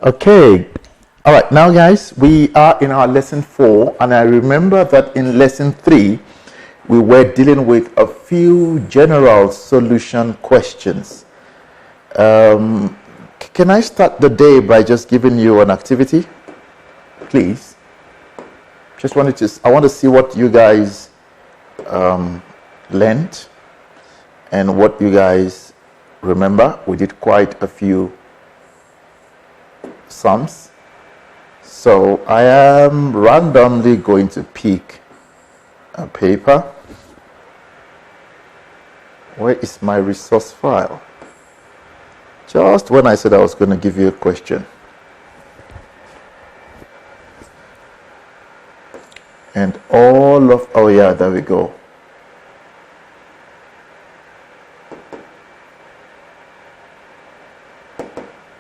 Okay. All right. Now, guys, we are in our lesson 4, and I remember that in lesson 3, we were dealing with a few general solution questions. Can I start the day by just giving you an activity, please? I want to see what you guys learned and what you guys remember. We did quite a few sums. So I am randomly going to pick a paper. Where is my resource file? Just when I said I was going to give you a question. And oh yeah, there we go.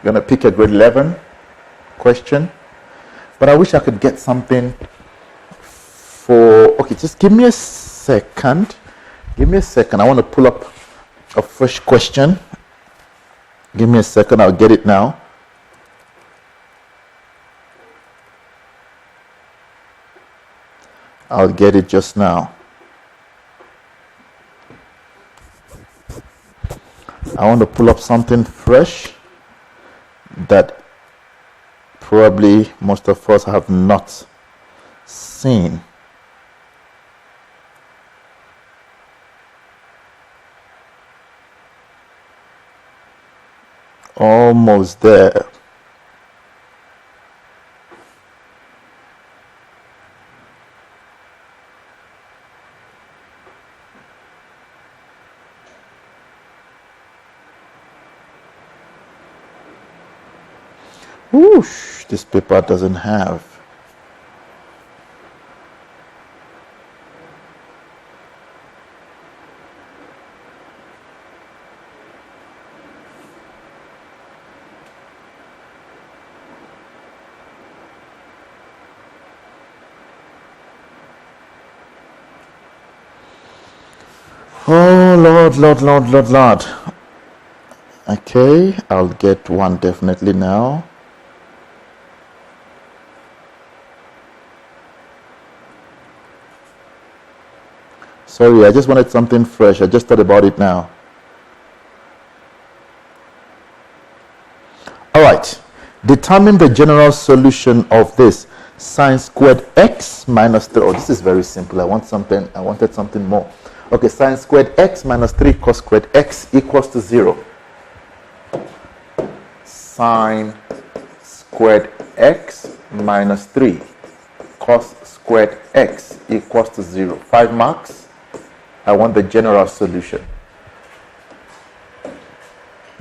Going to pick a grade 11 question. But I wish I could get something okay, just give me a second. I want to pull up a fresh question. Give me a second, I'll get it now. I'll get it just now. I want to pull up something fresh that probably most of us have not seen. Almost there. Whoosh, this paper doesn't have. Oh, Lord. Okay, I'll get one definitely now. Sorry, I just wanted something fresh. I just thought about it now. All right. Determine the general solution of this. Sine squared x minus 3. Oh, this is very simple. I wanted something more. Okay, sine squared x minus 3 cos squared x equals to 0. Sine squared x minus 3 cos squared x equals to 0. 5 marks. I want the general solution.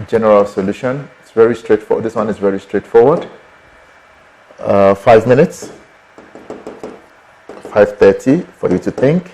General solution. It's very straightforward. This one is very straightforward. 5 minutes. 5:30 for you to think.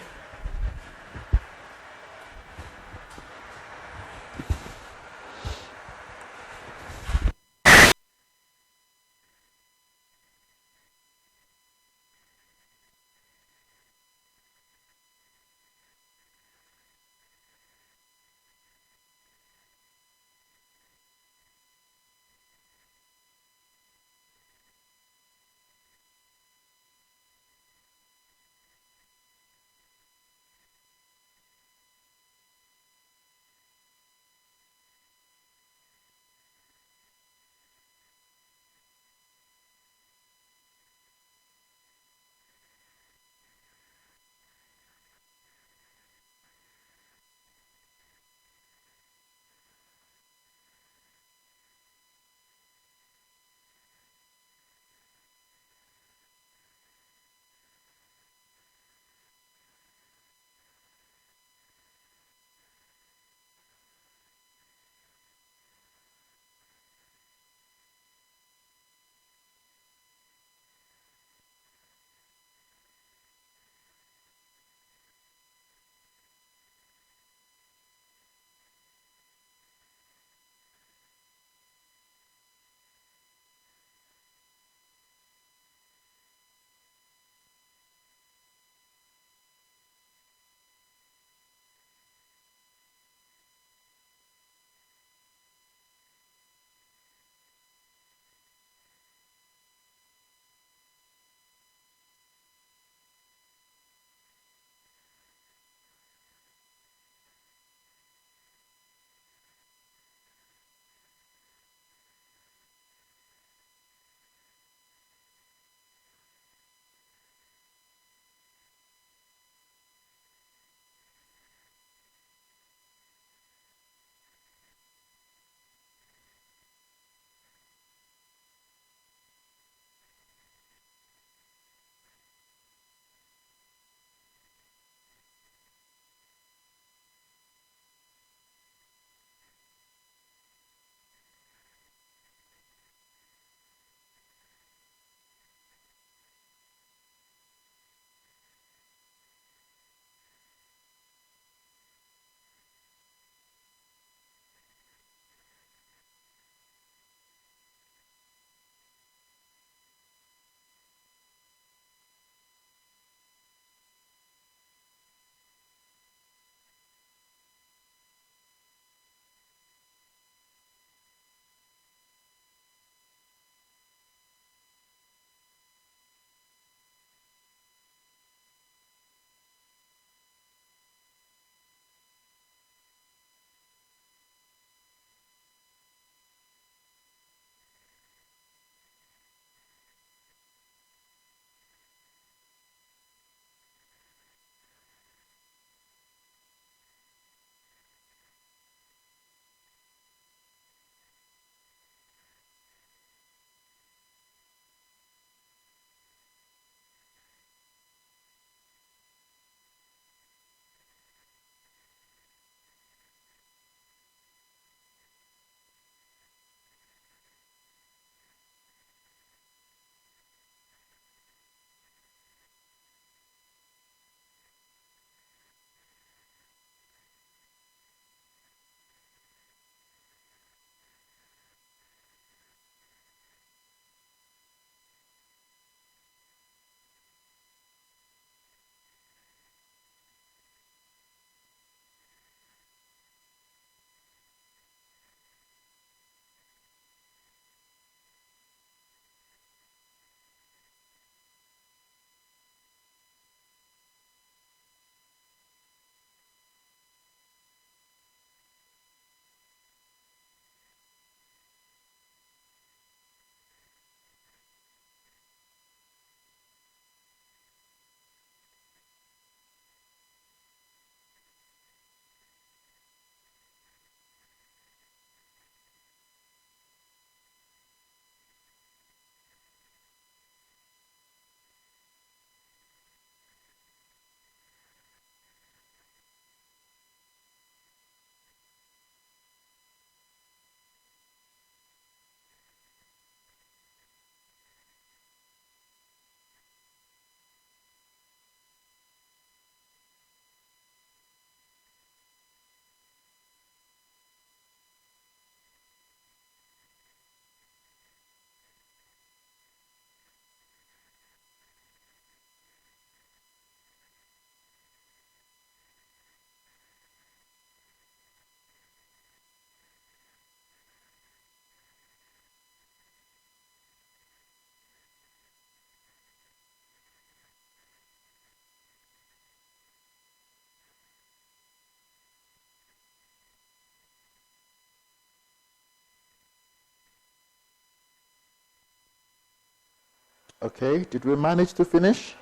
Okay, did we manage to finish?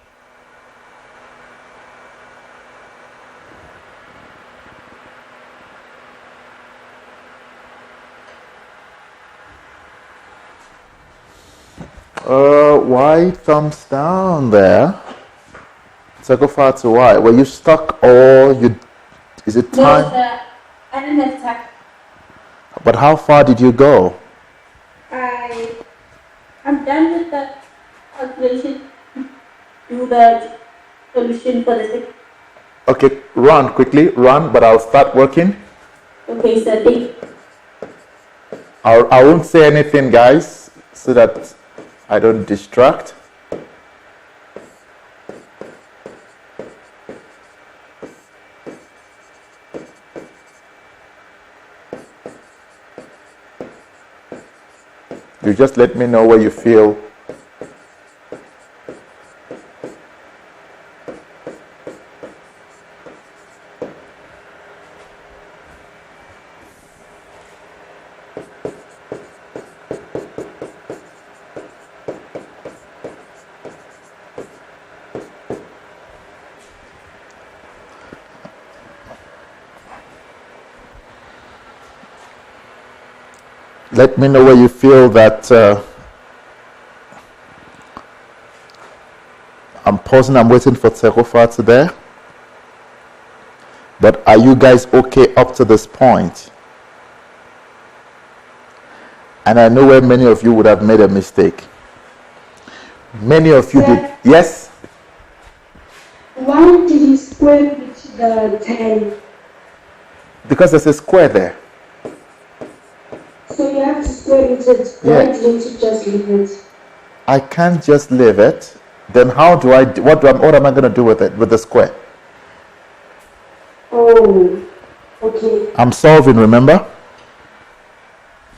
Why thumbs down there? So go far to why? Were you stuck or you? Is it time? No, sir. I didn't have time. But how far did you go? I'm done with the calculation. Do the solution for the six. Okay, run quickly, run. But I'll start working. Okay, sir. Thank you. I won't say anything, guys, so that I don't distract. You just let me know where you feel. Let me know where you feel that I'm pausing, I'm waiting for Tekofat there. But are you guys okay up to this point? And I know where many of you would have made a mistake. Many of you did. Yes? Why did you square with the 10? Because there's a square there. So you have to square with it. Yeah. Why didn't you just leave it? I can't just leave it. Then how do I, what am I going to do with it, with the square? Oh, okay. I'm solving, remember?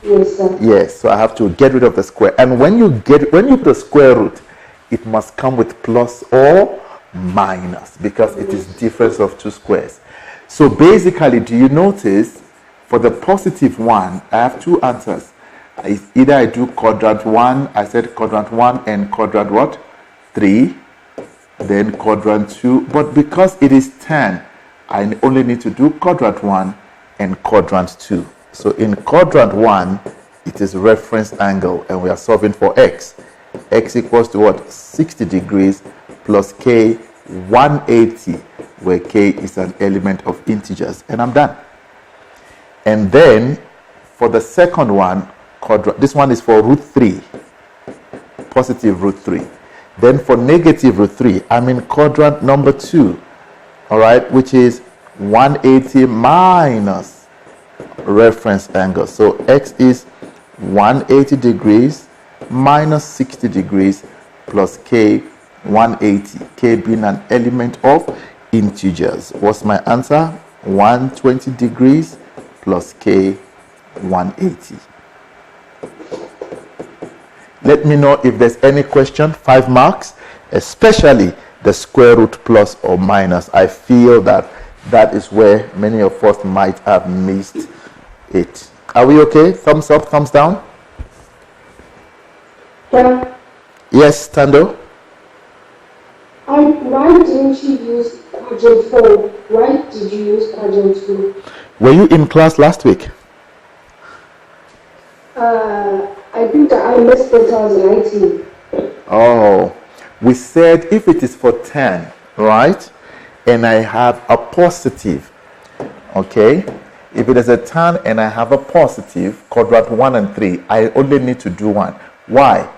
Yes, sir. Yes, so I have to get rid of the square. And when you put the square root, it must come with plus or minus because it is difference of two squares. So basically, do you notice for the positive one, I have two answers. Either I do quadrant 1, I said quadrant 1 and quadrant what? 3, then quadrant 2. But because it is 10, I only need to do quadrant 1 and quadrant 2. So in quadrant 1, it is reference angle, and we are solving for x. X equals to what? 60 degrees plus k 180, where k is an element of integers. And I'm done. And then for the second one, this one is for root 3, positive root 3. Then for negative root 3, I'm in quadrant number 2, all right, which is 180 minus reference angle. So x is 180 degrees minus 60 degrees plus k 180, k being an element of integers. What's my answer? 120 degrees plus k 180. Let me know if there's any question. 5 marks, especially the square root plus or minus. I feel that that is where many of us might have missed it. Are we okay? Thumbs up, thumbs down? Yeah. Yes, Tando? Why didn't you use quadrant 4? Why did you use quadrant 2? Were you in class last week? I think I missed it. I was writing. Oh, we said if it is for 10, right? And I have a positive, okay? If it is a 10 and I have a positive, quadrant 1 and 3, I only need to do one. Why?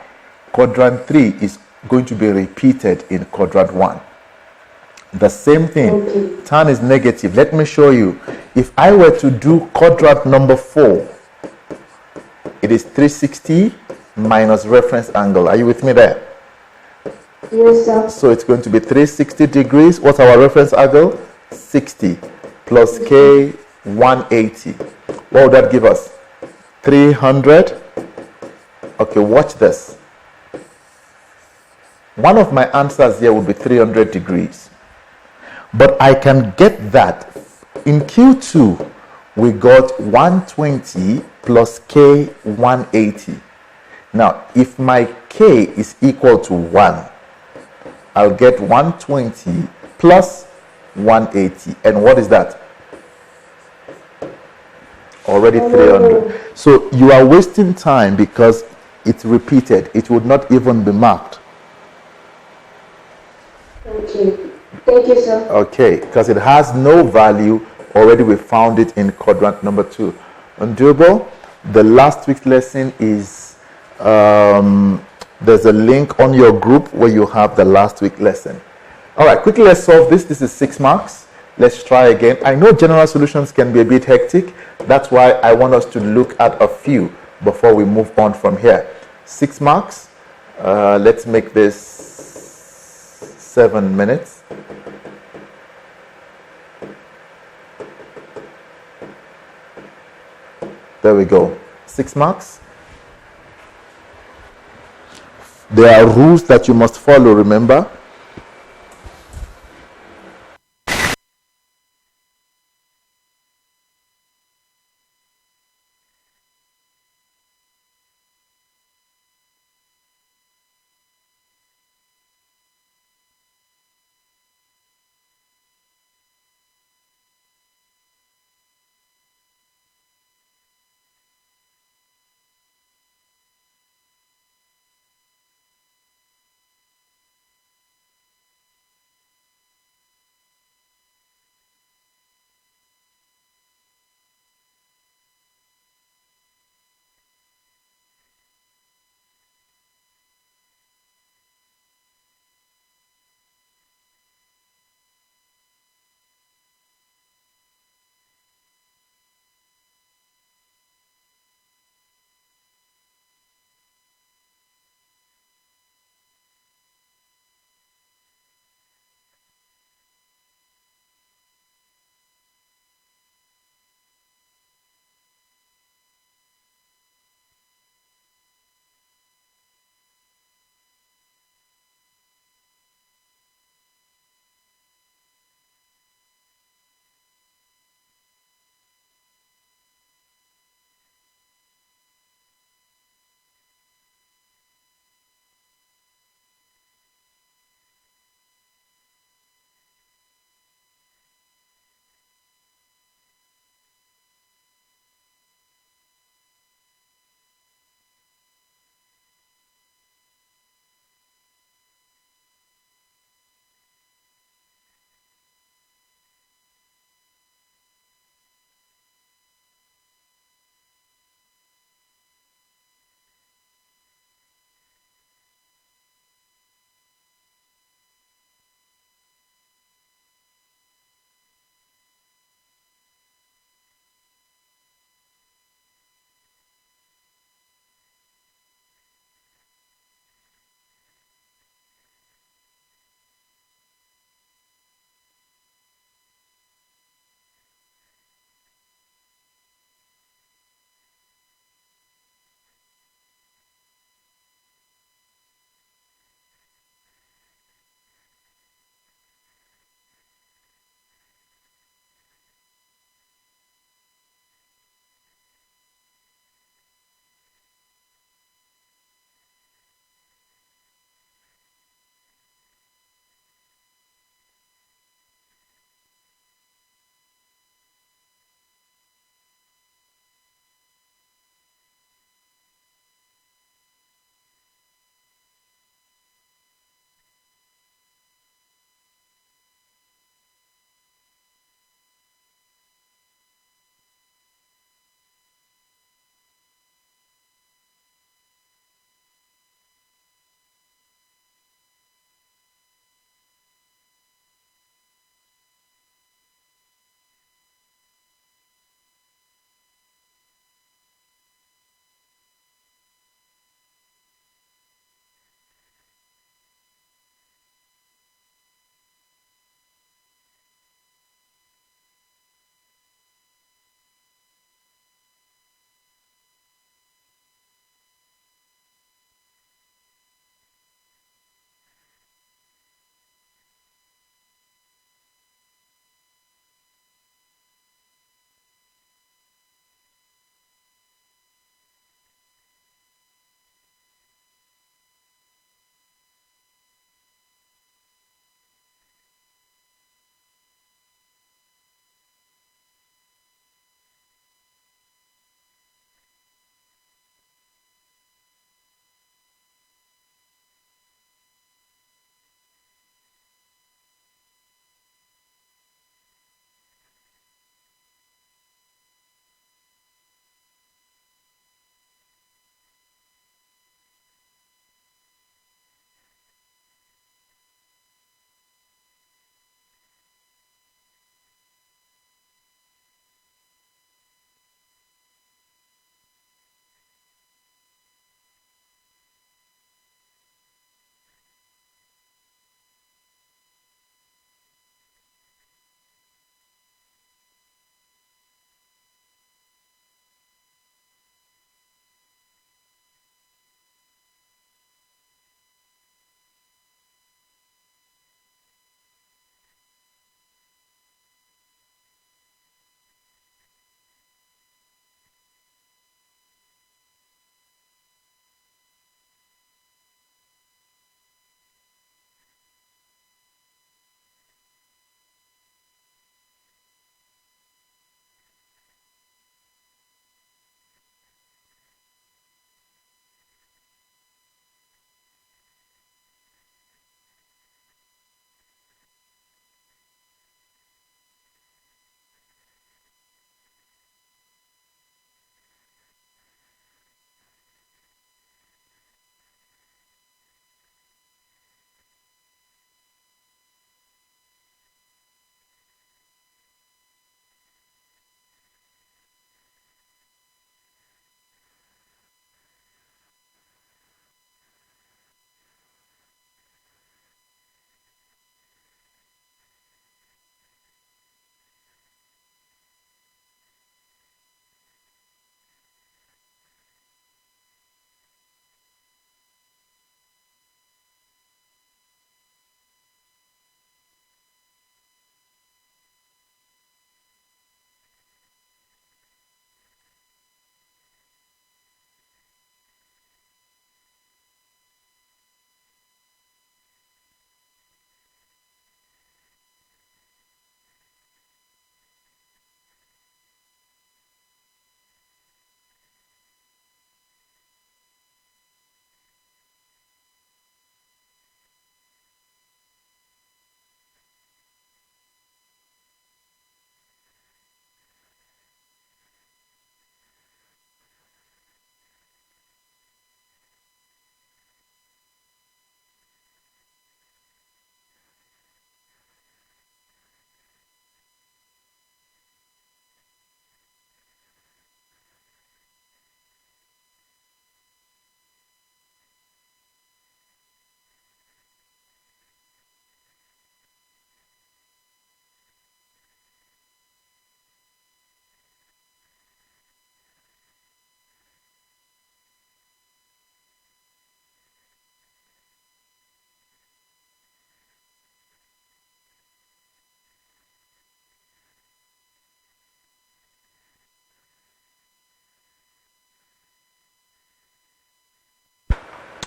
Quadrant 3 is going to be repeated in quadrant 1. The same thing. Okay. Tan is negative. Let me show you. If I were to do quadrant number 4, it is 360 minus reference angle. Are you with me there? Yes, sir. So it's going to be 360 degrees. What's our reference angle? 60 plus k 180. What would that give us? 300. Okay, watch this. One of my answers here would be 300 degrees. But I can get that. In Q2, we got 120 plus K 180. Now, if my k is equal to 1, I'll get 120 plus 180. And what is that? Already 300. So you are wasting time because it's repeated. It would not even be marked. Okay. Thank you, sir. Okay, because it has no value. Already we found it in quadrant number 2. Undoable. The last week's lesson is, there's a link on your group where you have the last week lesson. All right, quickly let's solve this. This is 6 marks. Let's try again. I know general solutions can be a bit hectic. That's why I want us to look at a few before we move on from here. 6 marks. Let's make this 7 minutes. There we go. 6 marks. There are rules that you must follow, remember?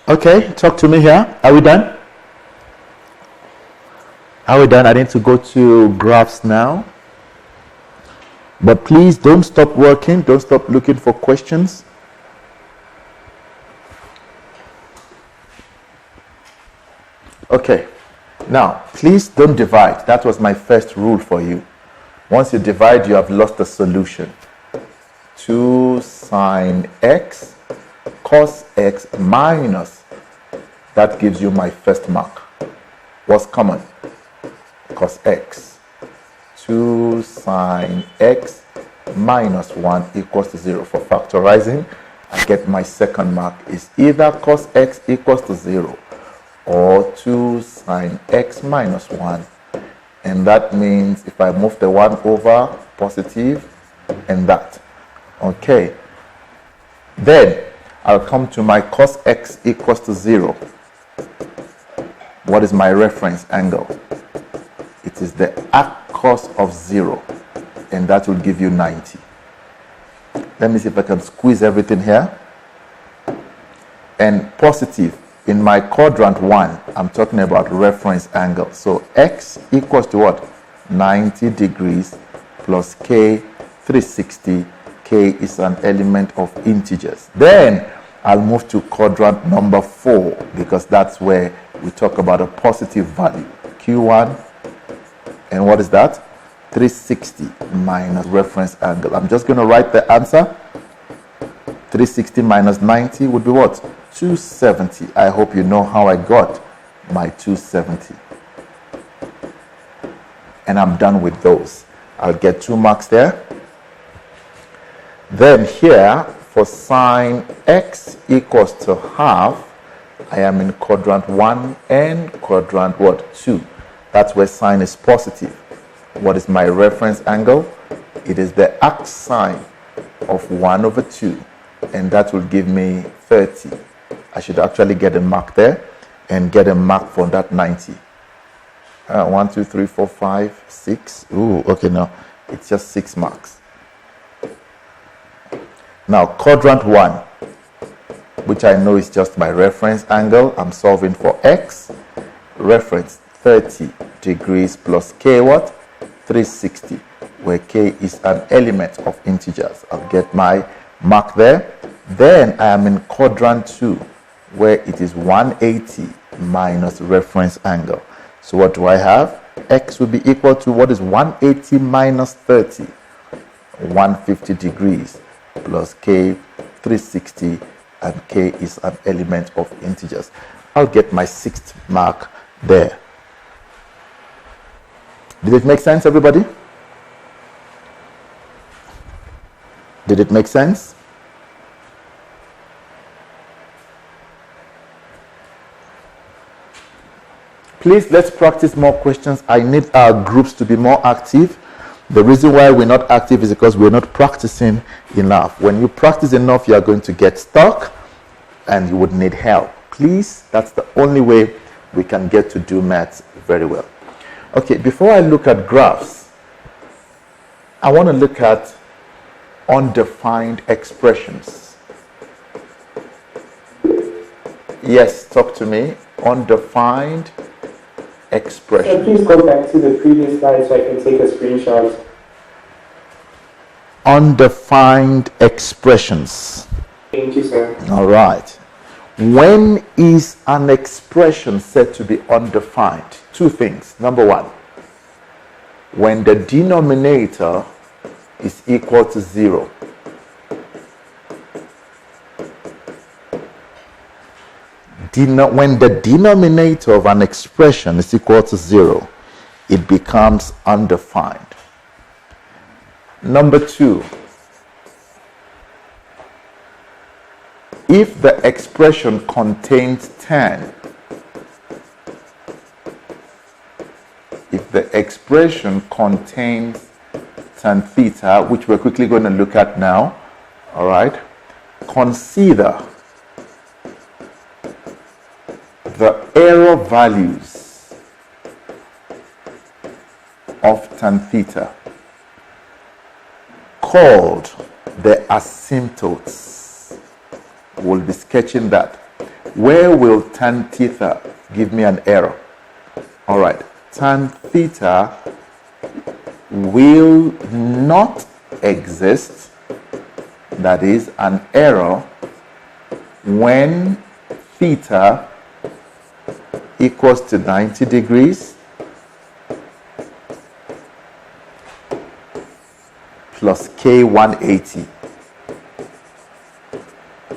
Okay, talk to me here. Are we done? Are we done? I need to go to graphs now. But please don't stop working. Don't stop looking for questions. Okay. Now, please don't divide. That was my first rule for you. Once you divide, you have lost the solution. 2 sine x cos x minus. That gives you my first mark. What's common? Cos x. 2 sine x minus 1 equals to 0. For factorizing, I get my second mark is either cos x equals to 0 or 2 sine x minus 1. And that means if I move the 1 over, positive, and that. Okay. Then I'll come to my cos x equals to 0. What is my reference angle? It is the arc cos of 0, and that will give you 90. Let me see if I can squeeze everything here. And positive, in my quadrant 1, I'm talking about reference angle. So x equals to what? 90 degrees plus k, 360. K is an element of integers. Then I'll move to quadrant number 4, because that's where we talk about a positive value. Q1, and what is that? 360 minus reference angle. I'm just going to write the answer. 360 minus 90 would be what? 270. I hope you know how I got my 270. And I'm done with those. I'll get 2 marks there. Then here, for sine x equals to half, I am in quadrant 1 and quadrant what? 2. That's where sine is positive. What is my reference angle? It is the arc sine of 1 over 2. And that will give me 30. I should actually get a mark there and get a mark for that 90. 1, 2, 3, 4, 5, 6. Ooh, okay, now it's just 6 marks. Now, quadrant 1, which I know is just my reference angle. I'm solving for x. Reference 30 degrees plus k what? 360, where k is an element of integers. I'll get my mark there. Then I am in quadrant 2, where it is 180 minus reference angle. So what do I have? X will be equal to what is 180 minus 30? 150 degrees plus k, 360, and k is an element of integers. I'll get my 6th mark there. Did it make sense, everybody? Did it make sense? Please, let's practice more questions. I need our groups to be more active. The reason why we're not active is because we're not practicing enough. When you practice enough, you are going to get stuck and you would need help. Please, that's the only way we can get to do maths very well. Okay, before I look at graphs, I want to look at undefined expressions. Yes, talk to me. Undefined expressions. Please go back to the previous slide so I can take a screenshot. Undefined expressions. Thank you, sir. All right. When is an expression said to be undefined? 2 things. Number 1, when the denominator is equal to 0. When the denominator of an expression is equal to 0, it becomes undefined. Number 2, if the expression contains tan, if the expression contains tan theta, which we're quickly going to look at now, all right, consider the error values of tan theta called the asymptotes. We'll be sketching that. Where will tan theta give me an error? All right, tan theta will not exist, that is an error, when theta equals to 90 degrees plus k 180,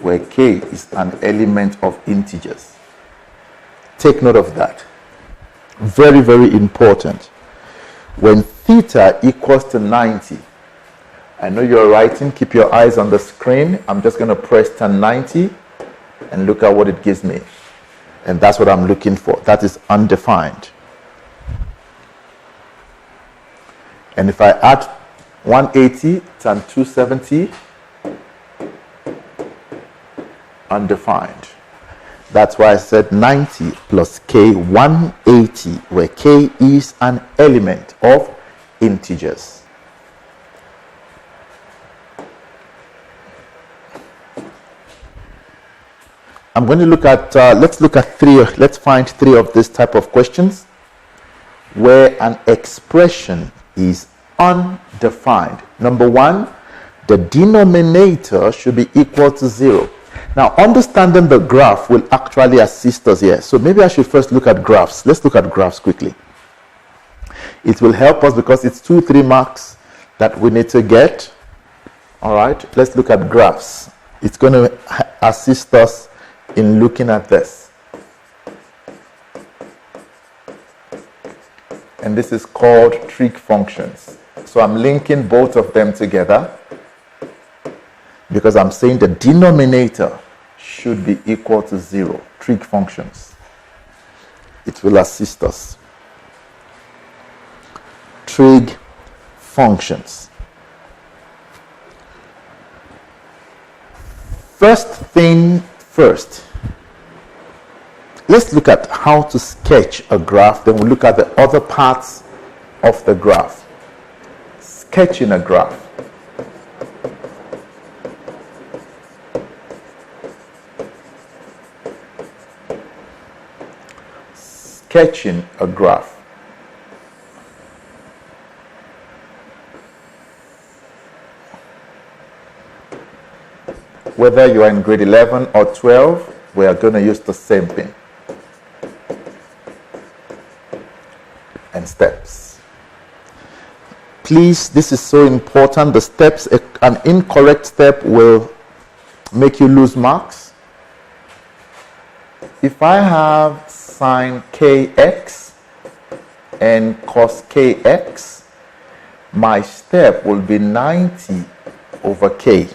where k is an element of integers. Take note of that. Very, very important. When theta equals to 90, I know you're writing, keep your eyes on the screen. I'm just going to press tan 90 and look at what it gives me. And that's what I'm looking for. That is undefined. And if I add 180 tan 270, undefined. That's why I said 90 plus k 180, where k is an element of integers. I'm going to look at, let's find three of this type of questions where an expression is undefined. Number one, the denominator should be equal to 0. Now, understanding the graph will actually assist us here. So maybe I should first look at graphs. Let's look at graphs quickly. It will help us because it's 2-3 marks that we need to get. All right, let's look at graphs. It's going to assist us in looking at this. And this is called trig functions. So I'm linking both of them together because I'm saying the denominator should be equal to 0. Trig functions. It will assist us. Trig functions. First thing first, let's look at how to sketch a graph, then we'll look at the other parts of the graph. Sketching a graph. Sketching a graph. Whether you are in grade 11 or 12, we are going to use the same thing. And steps. Please, this is so important. The steps, an incorrect step will make you lose marks. If I have sine kx and cos kx, my step will be 90 over k.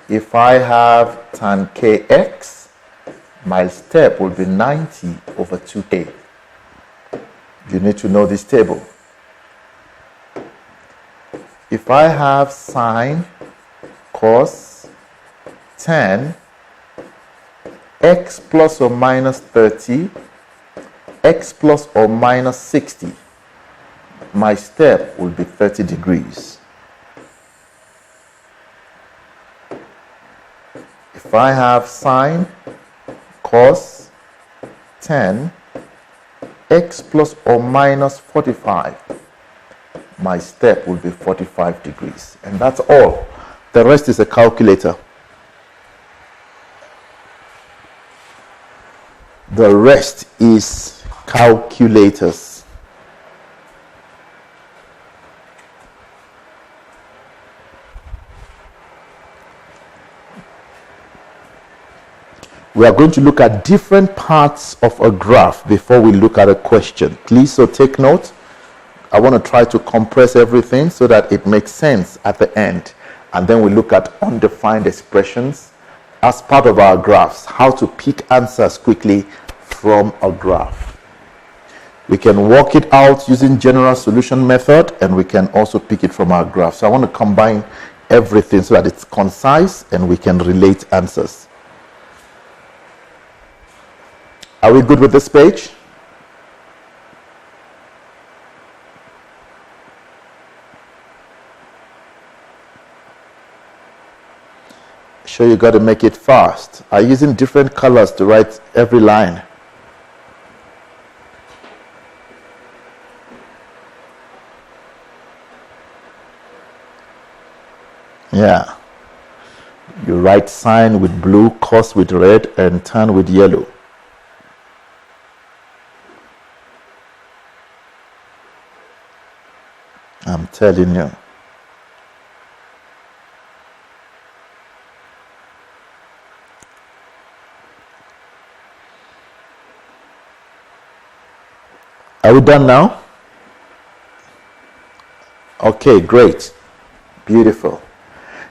If I have tan kx, my step will be 90 over 2k. You need to know this table. If I have sine cos tan x plus or minus 30, x plus or minus 60, my step will be 30 degrees. If I have sine cos tan x plus or minus 45, my step will be 45 degrees. And that's all. The rest is a calculator. The rest is calculators. We are going to look at different parts of a graph before we look at a question. Please, so take note. I want to try to compress everything so that it makes sense at the end. And then we look at undefined expressions as part of our graphs, how to pick answers quickly from a graph. We can work it out using general solution method, and we can also pick it from our graph. So I want to combine everything so that it's concise and we can relate answers. Are we good with this page? Sure, you got to make it fast. I'm using different colors to write every line. Yeah. You write sine with blue, cos with red, and tan with yellow. I'm telling you. Are we done now? Okay, great. Beautiful.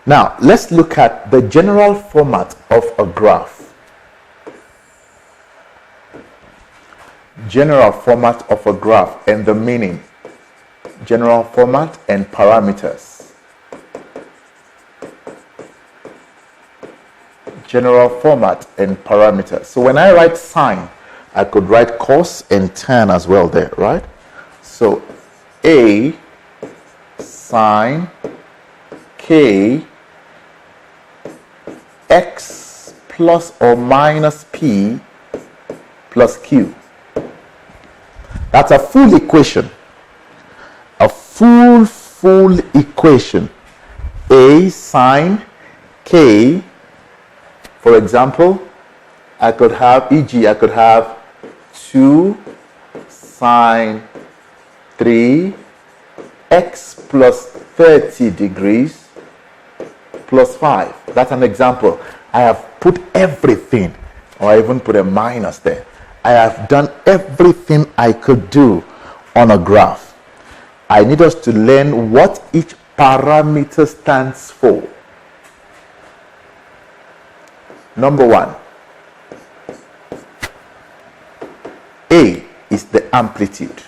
Now, let's look at the general format of a graph. General format of a graph and the meaning. General format and parameters. General format and parameters. So when I write sine, I could write cos and tan as well there, right? So A sine K x plus or minus P plus Q. That's a full equation. A full equation. A sine K, for example, I could have, e.g., I could have 2 sine 3 x plus 30 degrees plus 5. That's an example. I have put everything, or I even put a minus there. I have done everything I could do on a graph. I need us to learn what each parameter stands for. Number 1. A is the amplitude.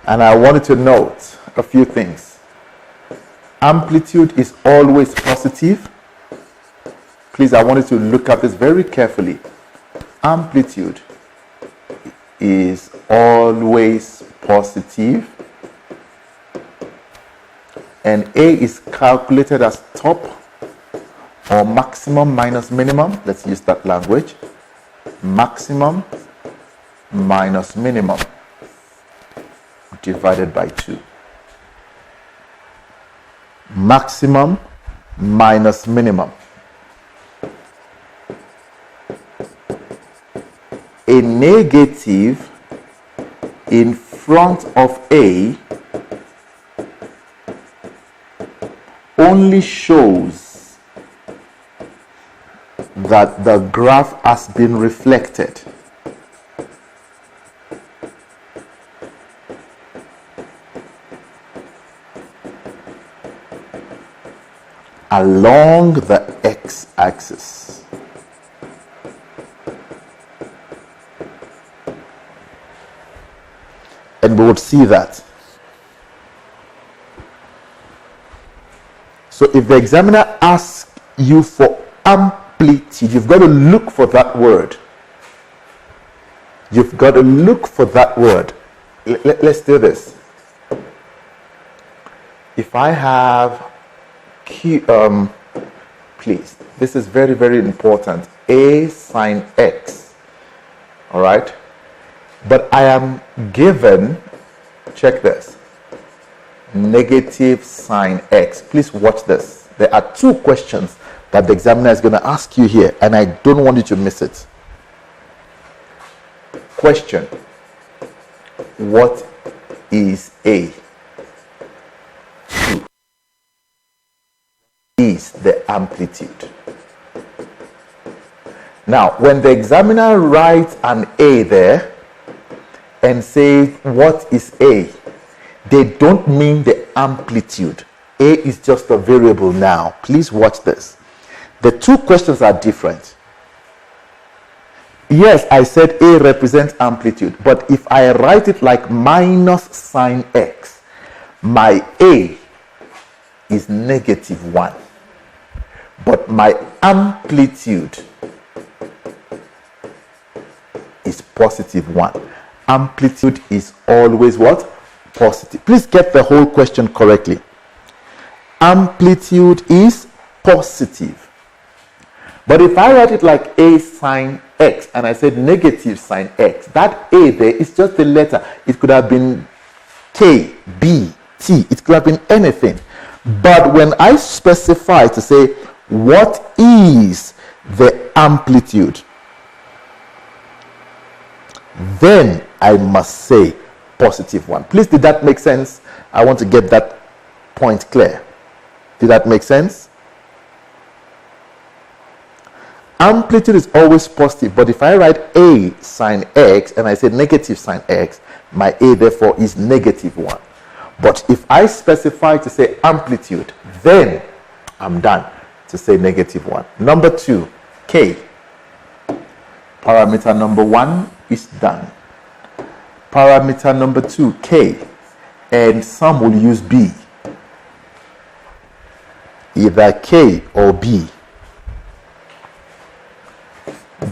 And I wanted to note a few things. Amplitude is always positive. Please, I wanted to look at this very carefully. Amplitude is always positive. And A is calculated as top or maximum minus minimum. Let's use that language. Maximum minus minimum divided by 2. Maximum minus minimum. A negative in front of A only shows that the graph has been reflected. Along the x-axis. And we would see that. So if the examiner asks you for amplitude, you've got to look for that word. You've got to look for that word. Let's do this. If I have please, this is very, very important. A sine x. All right. But I am given, check this, negative sine x. Please watch this. There are 2 questions that the examiner is going to ask you here, and I don't want you to miss it. Question: what is A? Is the amplitude. Now, when the examiner writes an A there and says, what is A? They don't mean the amplitude. A is just a variable now. Please watch this. The 2 questions are different. Yes, I said A represents amplitude, but if I write it like minus sine x, my A is negative 1. But my amplitude is positive 1. amplitude is always what? Positive. Please get the whole question correctly. Amplitude is positive. But if I write it like A sine X and I said negative sine X, that A there is just a letter. It could have been K, B, T. It could have been anything. But when I specify to say what is the amplitude, then I must say positive one. Please, did that make sense? I want to get that point clear. Did that make sense? Amplitude is always positive, but if I write A sine X and I say negative sine X, my A therefore is negative 1. But if I specify to say amplitude, then I'm done to say negative 1. Number 2, K. Parameter number 1 is done. Parameter number 2, K. And some will use B. Either K or B.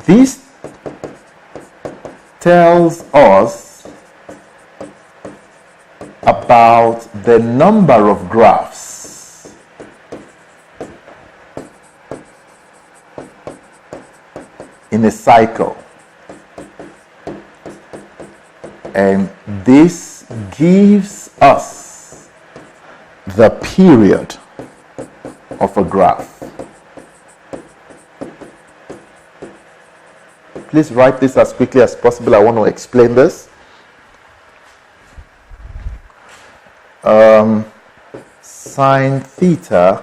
This tells us about the number of graphs in a cycle, and this gives us the period of a graph. Please write this as quickly as possible. I want to explain this. Sine theta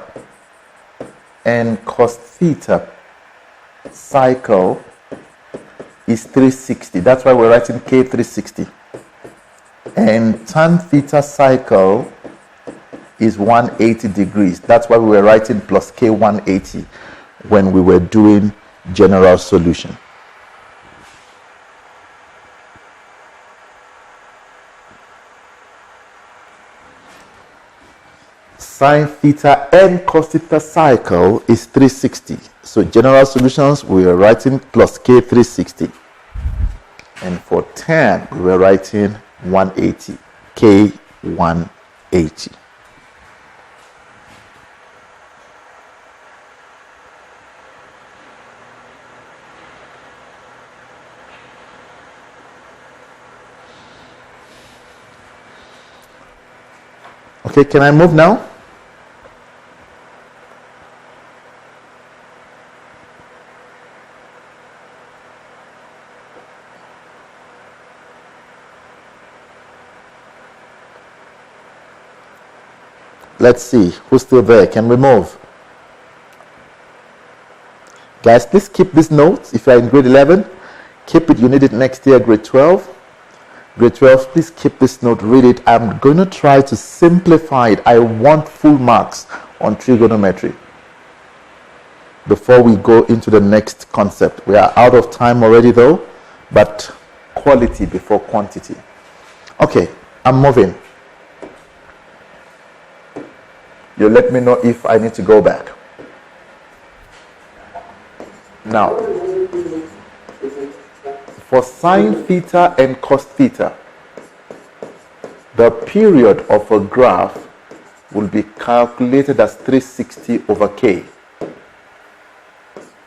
and cos theta cycle is 360. That's why we're writing K 360. And tan theta cycle is 180 degrees. That's why we were writing plus K 180 when we were doing general solution. Sine theta and cos theta cycle is 360. So general solutions, we are writing plus K 360. And for tan, we were writing 180. K 180. Okay, can I move now? Let's see who's still there. Can we move? Guys, please keep this note. If you're in grade 11, keep it. You need it next year, grade 12. Grade 12, please keep this note, read it. I'm going to try to simplify it. I want full marks on trigonometry before we go into the next concept. We are out of time already though, but quality before quantity. Okay, I'm moving. You let me know if I need to go back. Now, for sine theta and cos theta, the period of a graph will be calculated as 360 over K.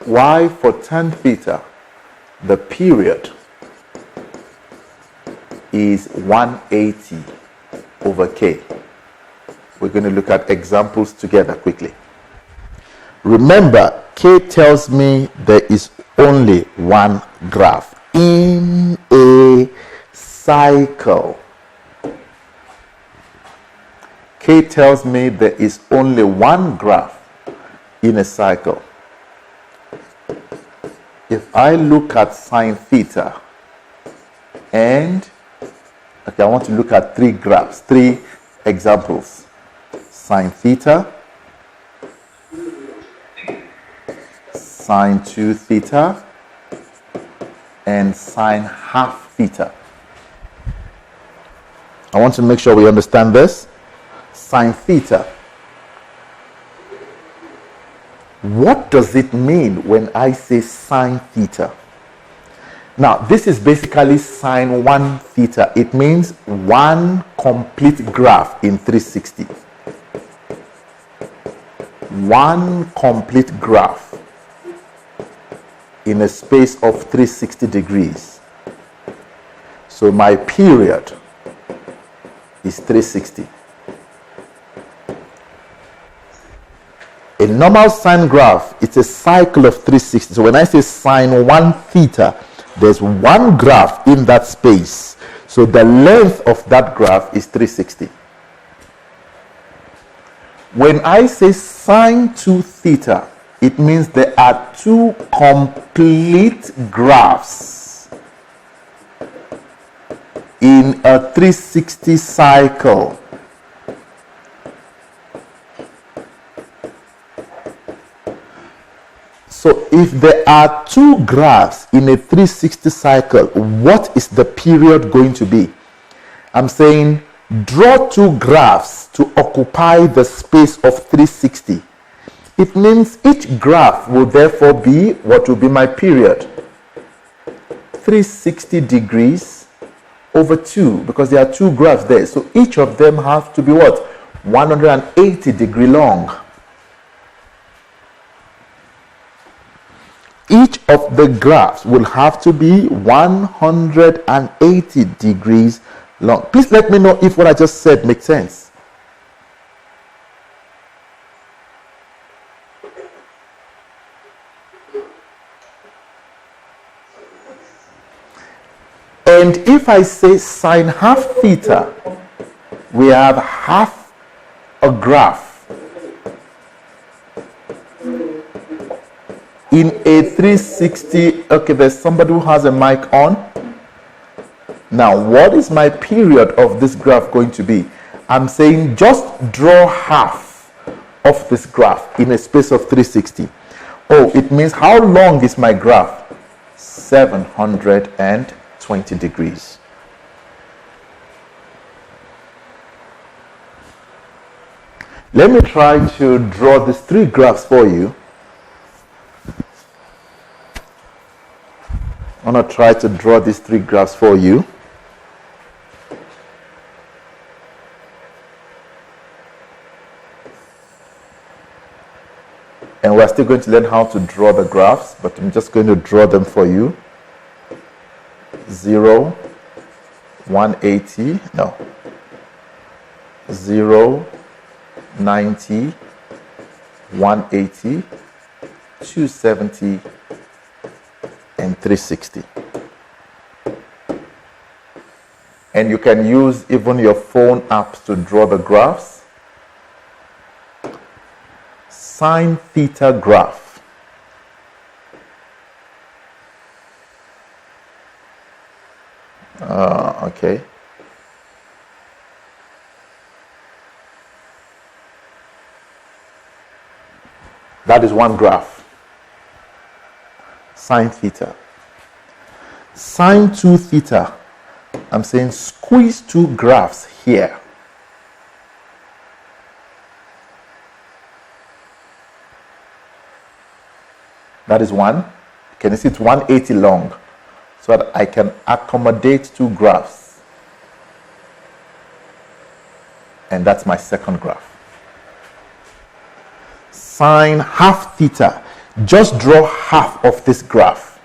While for tan theta, the period is 180 over K. We're going to look at examples together quickly. Remember, K tells me there is only one graph in a cycle. K tells me there is only one graph in a cycle. If I look at sine theta and, okay, I want to look at three graphs, three examples. Sine theta, sine 2 theta, and sine half theta. I want to make sure we understand this. Sine theta. What does it mean when I say sine theta? Now, this is basically sine 1 theta. It means one complete graph in 360. One complete graph in a space of 360 degrees. So my period is 360. A normal sine graph, it's a cycle of 360. So when I say sine 1 theta, there's one graph in that space. So the length of that graph is 360. When I say sine 2 theta, it means there are two complete graphs in a 360 cycle. So if there are two graphs in a 360 cycle, what is the period going to be? I'm saying draw two graphs to occupy the space of 360. It means each graph will therefore be, what will be my period? 360 degrees over 2, because there are two graphs there. So each of them have to be what? 180 degree long. Each of the graphs will have to be 180 degrees long. Please let me know if what I just said makes sense. And if I say sine half theta, we have half a graph in a 360. Okay, there's somebody who has a mic on. Now, what is my period of this graph going to be? I'm saying just draw half of this graph in a space of 360. Oh, it means how long is my graph? 720 degrees. Let me try to draw these three graphs for you. I'm going to try to draw these three graphs for you. And we're still going to learn how to draw the graphs, but I'm just going to draw them for you. 0, 180, no. 0, 90, 180, 270, and 360. And you can use even your phone apps to draw the graphs. Sine theta graph. Okay. That is one graph. Sine theta. Sine 2 theta. I'm saying squeeze two graphs here. That is one. Can you see it's 180 long? So that I can accommodate two graphs. And that's my second graph. Sine half theta. Just draw half of this graph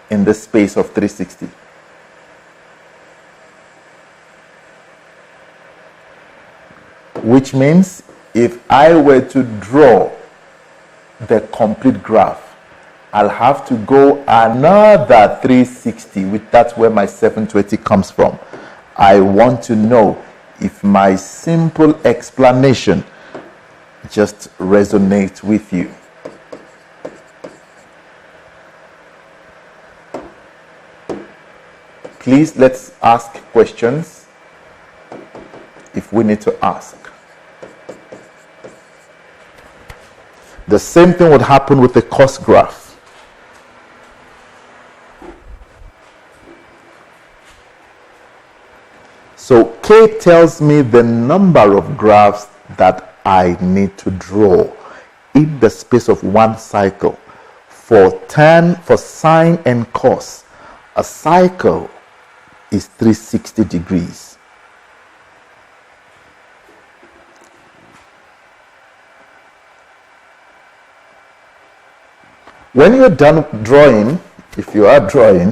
in the space of 360. Which means if I were to draw the complete graph, I'll have to go another 360, which that's where my 720 comes from. I want to know if my simple explanation just resonates with you. Please, let's ask questions if we need to ask. The same thing would happen with the cos graph. So K tells me the number of graphs that I need to draw in the space of one cycle. For tan, for sine and cos, A cycle is 360 degrees. When you're done drawing, if you are drawing,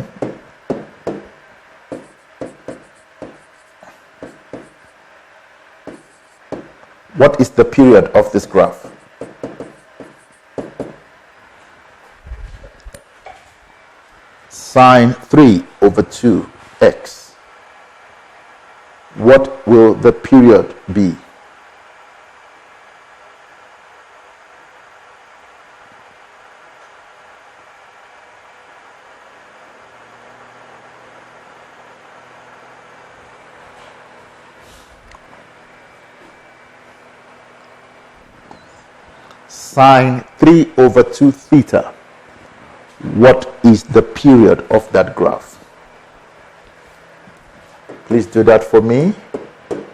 what is the period of this graph? Sine 3 over 2x. What will the period be? Sine 3 over 2 theta. What is the period of that graph? Please do that for me.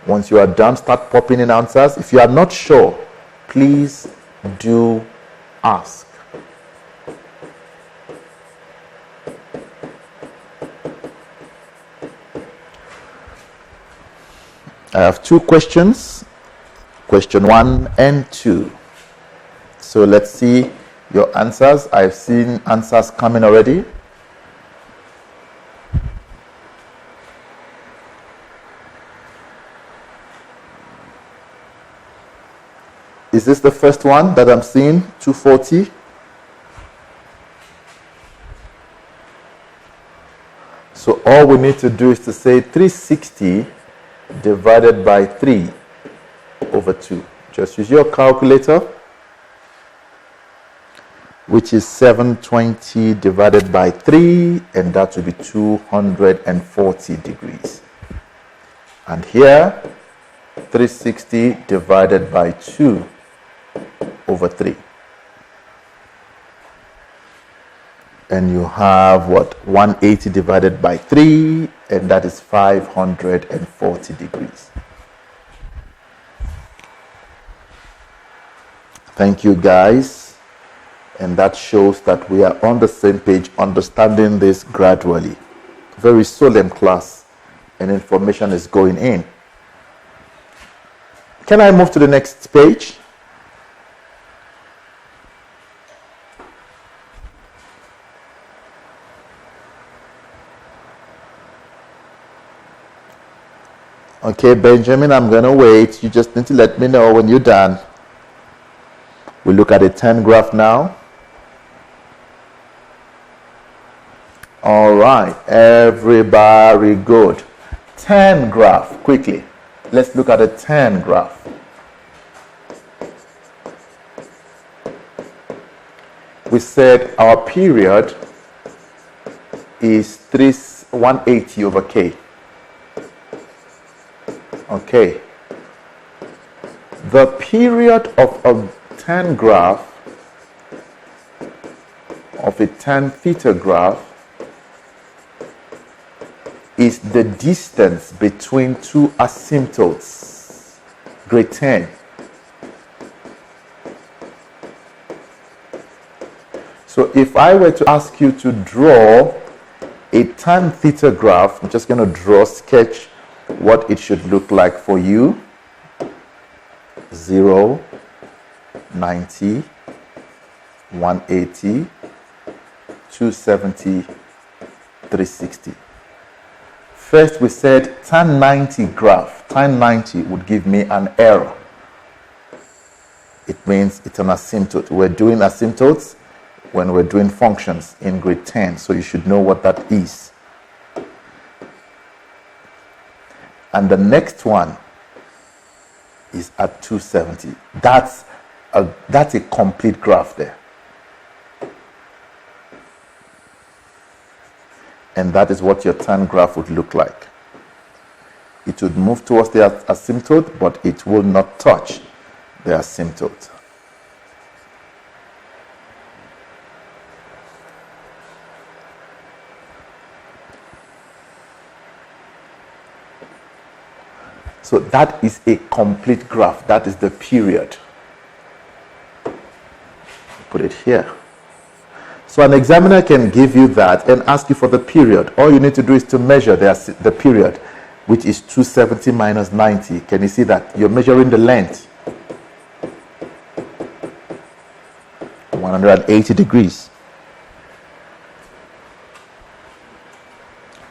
Once you are done, start popping in answers. If you are not sure, please do ask. I have two questions, question 1 and 2. So let's see your answers. I've seen answers coming already. Is this the first one that I'm seeing? 240? So all we need to do is to say 360 divided by 3 over 2. Just use your calculator, which is 720 divided by 3, and that will be 240 degrees. And here, 360 divided by 2 over 3. And you have what? 180 divided by 3, and that is 540 degrees. Thank you, guys. And that shows that we are on the same page, understanding this gradually. Very solemn class, and information is going in. Can I move to the next page? Okay, Benjamin, I'm going to wait. You just need to let me know when you're done. We look at a 10 graph now. All right, everybody good. 10 graph, quickly. Let's look at a 10 graph. We said our period is 180 over k. Okay. The period of a 10 graph, of a 10 theta graph, is the distance between two asymptotes, grade 10. So if I were to ask you to draw a tan theta graph, I'm just going to draw, sketch what it should look like for you. 0, 90, 180, 270, 360. First, we said tan 90 graph. Tan 90 would give me an error. It means it's an asymptote. We're doing asymptotes when we're doing functions in grade 10, so you should know what that is. And the next one is at 270. That's a complete graph there. And that is what your tan graph would look like. It would move towards the asymptote, but it will not touch the asymptote. So that is a complete graph. That is the period. Put it here. So an examiner can give you that and ask you for the period. All you need to do is to measure the period, which is 270 minus 90. Can you see that? You're measuring the length. 180 degrees.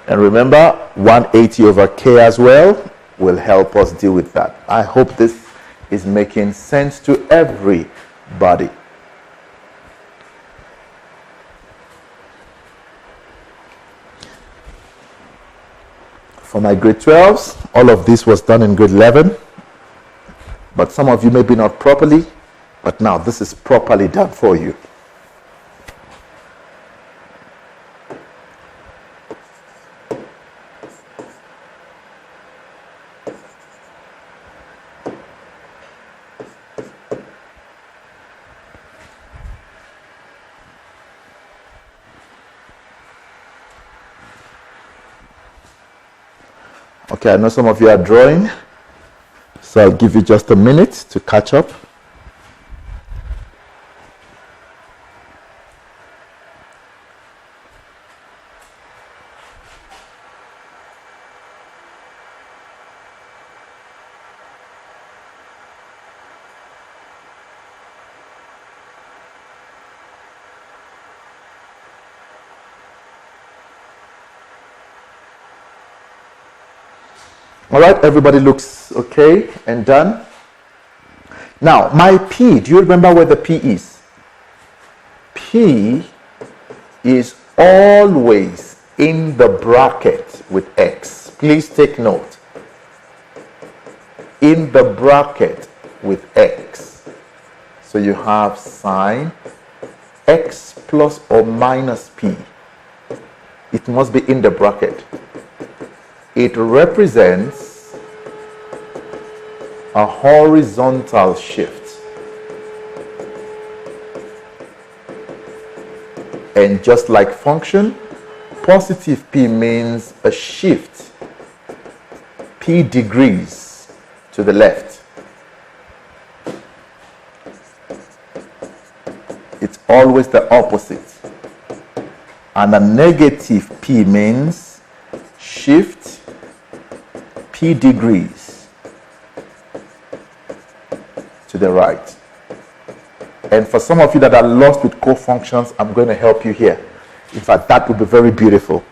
And remember, 180 over k as well will help us deal with that. I hope this is making sense to everybody. For my grade 12s, all of this was done in grade 11. But some of you maybe not properly, but now this is properly done for you. Okay, I know some of you are drawing, so I'll give you just a minute to catch up. All right, everybody looks okay and done. Now, my P, do you remember where the P is? P is always in the bracket with X. Please take note. In the bracket with X. So you have sine X plus or minus P. It must be in the bracket. It represents a horizontal shift. And just like function, positive P means a shift P degrees to the left. It's always the opposite. And a negative P means shift P degrees to the right. And for some of you that are lost with co-functions, I'm going to help you here. In fact, that would be very beautiful.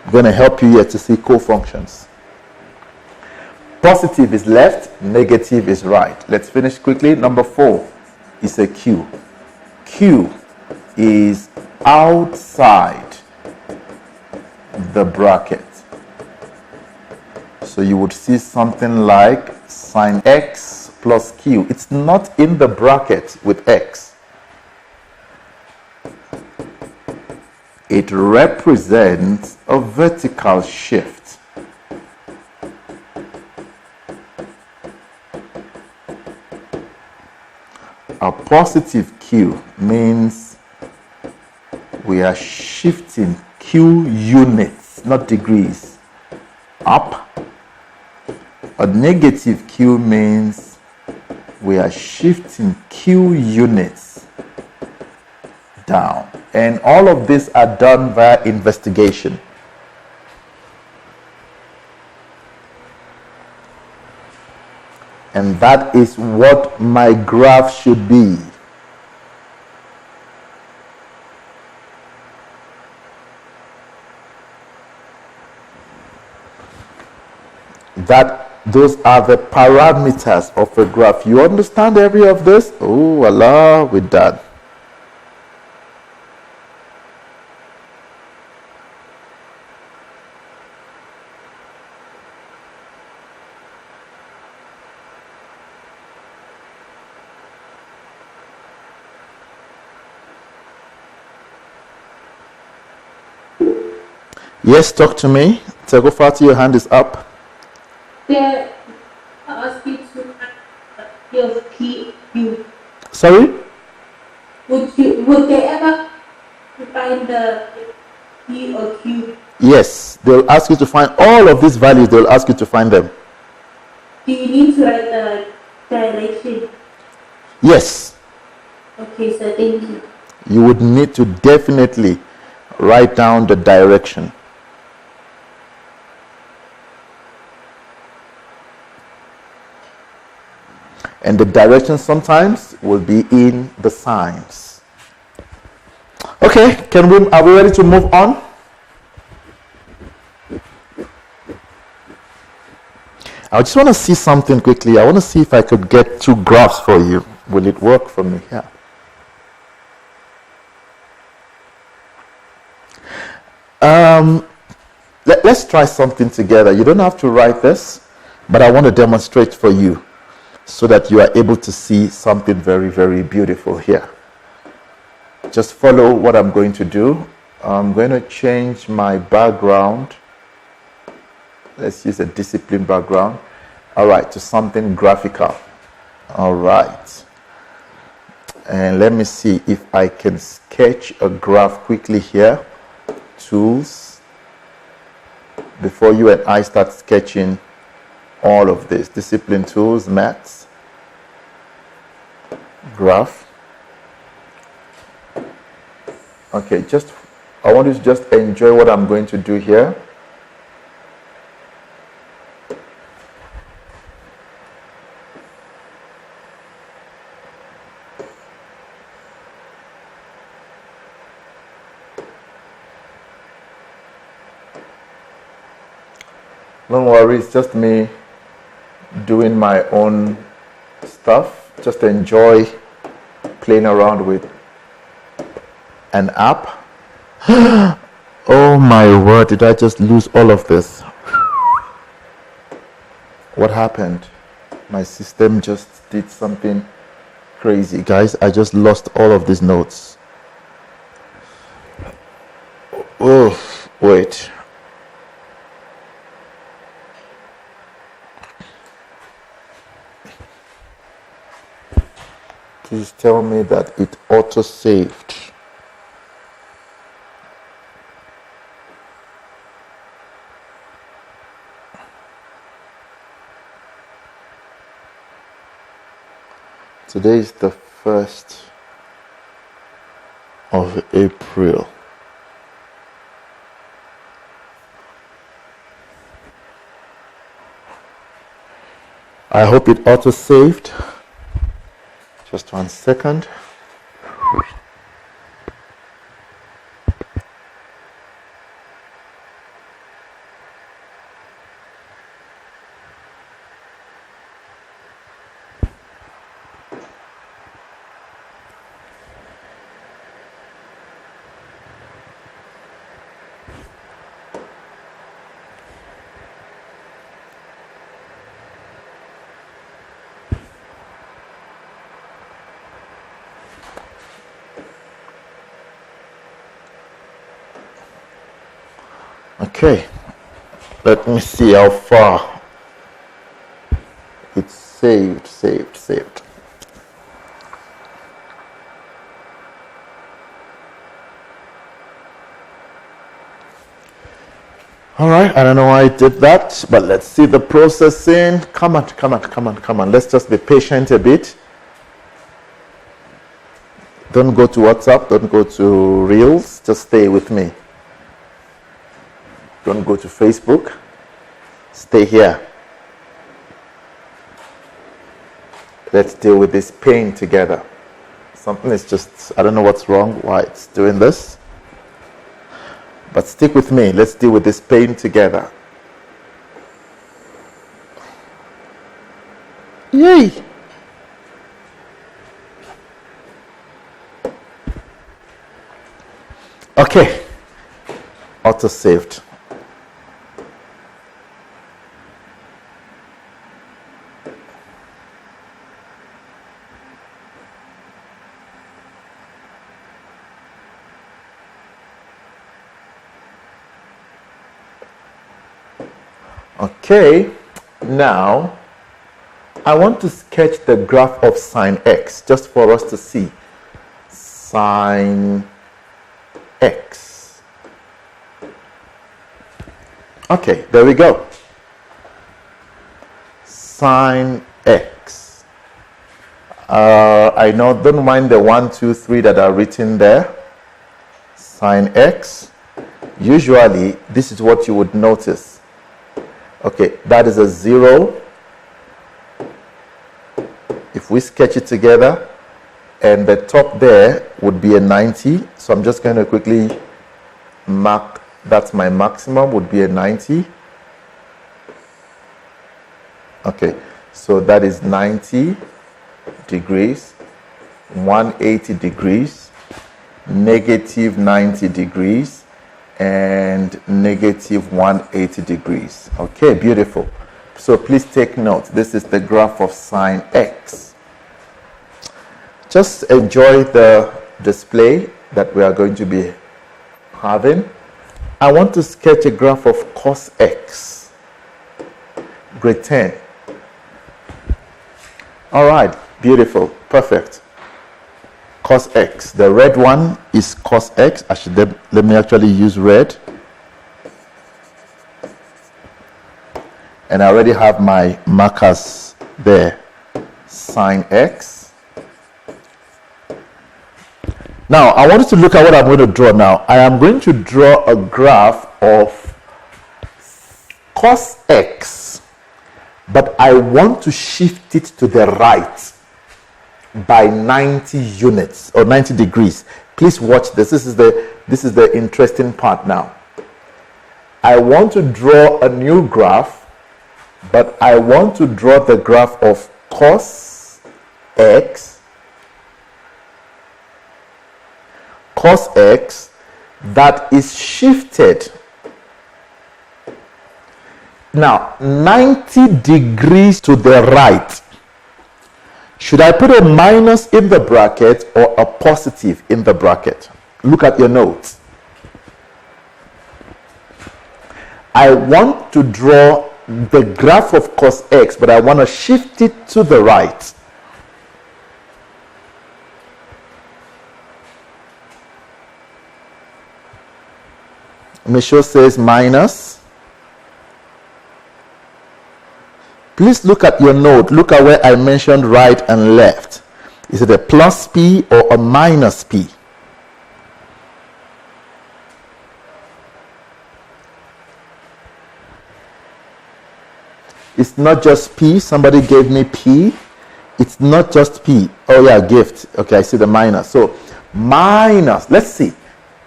I'm going to help you here to see co-functions. Positive is left, negative is right. Let's finish quickly. Number 4 is a Q. Q is outside the bracket. So you would see something like sine X plus Q. It's not in the bracket with X. It represents a vertical shift. A positive Q means we are shifting Q units, not degrees, up. A negative Q means we are shifting Q units down. And all of these are done via investigation. And that is what my graph should be. Those are the parameters of a graph. You understand every of this? Oh, Allah, we're done. Yes, talk to me. Tegofati, your hand is up. They ask you to your P, Q. Sorry? Would they ever find the P or Q? Yes, they'll ask you to find all of these values. They'll ask you to find them. Do you need to write the direction? Yes. Okay, so thank you. you would need to definitely write down the direction. And the direction sometimes will be in the signs. Okay, are we ready to move on? I just want to see something quickly. I want to see if I could get 2 graphs for you. Will it work for me? Yeah. Let's try something together. You don't have to write this, but I want to demonstrate for you so that you are able to see something very, very beautiful here. Just follow what I'm going to do. I'm going to change my background. Let's use a discipline background. All right, to something graphical. All right. And let me see if I can sketch a graph quickly here. Tools. Before you and I start sketching all of this. Discipline tools, maths, graph. Okay, I want you to just enjoy what I'm going to do here. Don't worry, it's just me doing my own stuff. Just enjoy playing around with an app. Oh my word, did I just lose all of this? What happened? My system just did something crazy. Guys, I just lost all of these notes. Oh, wait. Please tell me that it auto-saved. Today is the 1st of April. I hope it auto-saved. Just 1 second. Okay, let me see how far it's saved. All right, I don't know why I did that, but let's see the processing. Come on. Let's just be patient a bit. Don't go to WhatsApp, don't go to Reels, just stay with me. Don't go to Facebook. Stay here. Let's deal with this pain together. Something is just, I don't know what's wrong, why it's doing this. But stick with me. Let's deal with this pain together. Yay! Okay. Auto-saved. Okay, now I want to sketch the graph of sine x just for us to see. Sine x. Okay, there we go. Sine x. I know, don't mind the 1, 2, 3 that are written there. Sine x. Usually, this is what you would notice. Okay, that is a 0. If we sketch it together, and the top there would be a 90. So I'm just going to quickly mark, that's my maximum, would be a 90. Okay, so that is 90 degrees, 180 degrees, negative 90 degrees, and negative 180 degrees. Okay, beautiful. So please take note, this is the graph of sine x. Just enjoy the display that we are going to be having. I want to sketch a graph of cos x. Grade 10. All right, beautiful, perfect. Cos x. The red one is cos x. Let me actually use red. And I already have my markers there. Sine x. Now, I want you to look at what I'm going to draw now. I am going to draw a graph of cos x, but I want to shift it to the right by 90 units or 90 degrees. Please watch this. This is the interesting part now. I want to draw a new graph, but I want to draw the graph of cos x that is shifted now 90 degrees to the right. Should I put a minus in the bracket or a positive in the bracket? Look at your notes. I want to draw the graph of cos x, but I want to shift it to the right. Michaud says minus. Please look at your note. Look at where I mentioned right and left. Is it a plus P or a minus P? It's not just P. Somebody gave me P. It's not just P. Oh yeah, gift. Okay, I see the minus. So minus. Let's see.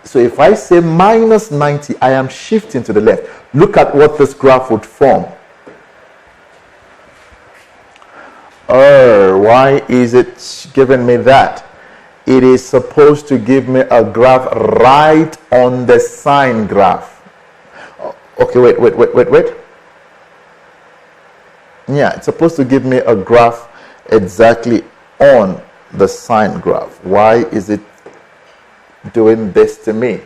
So if I say minus 90, I am shifting to the left. Look at what this graph would form. Why is it giving me that? It is supposed to give me a graph right on the sine graph. Okay, wait. Yeah, it's supposed to give me a graph exactly on the sine graph. Why is it doing this to me?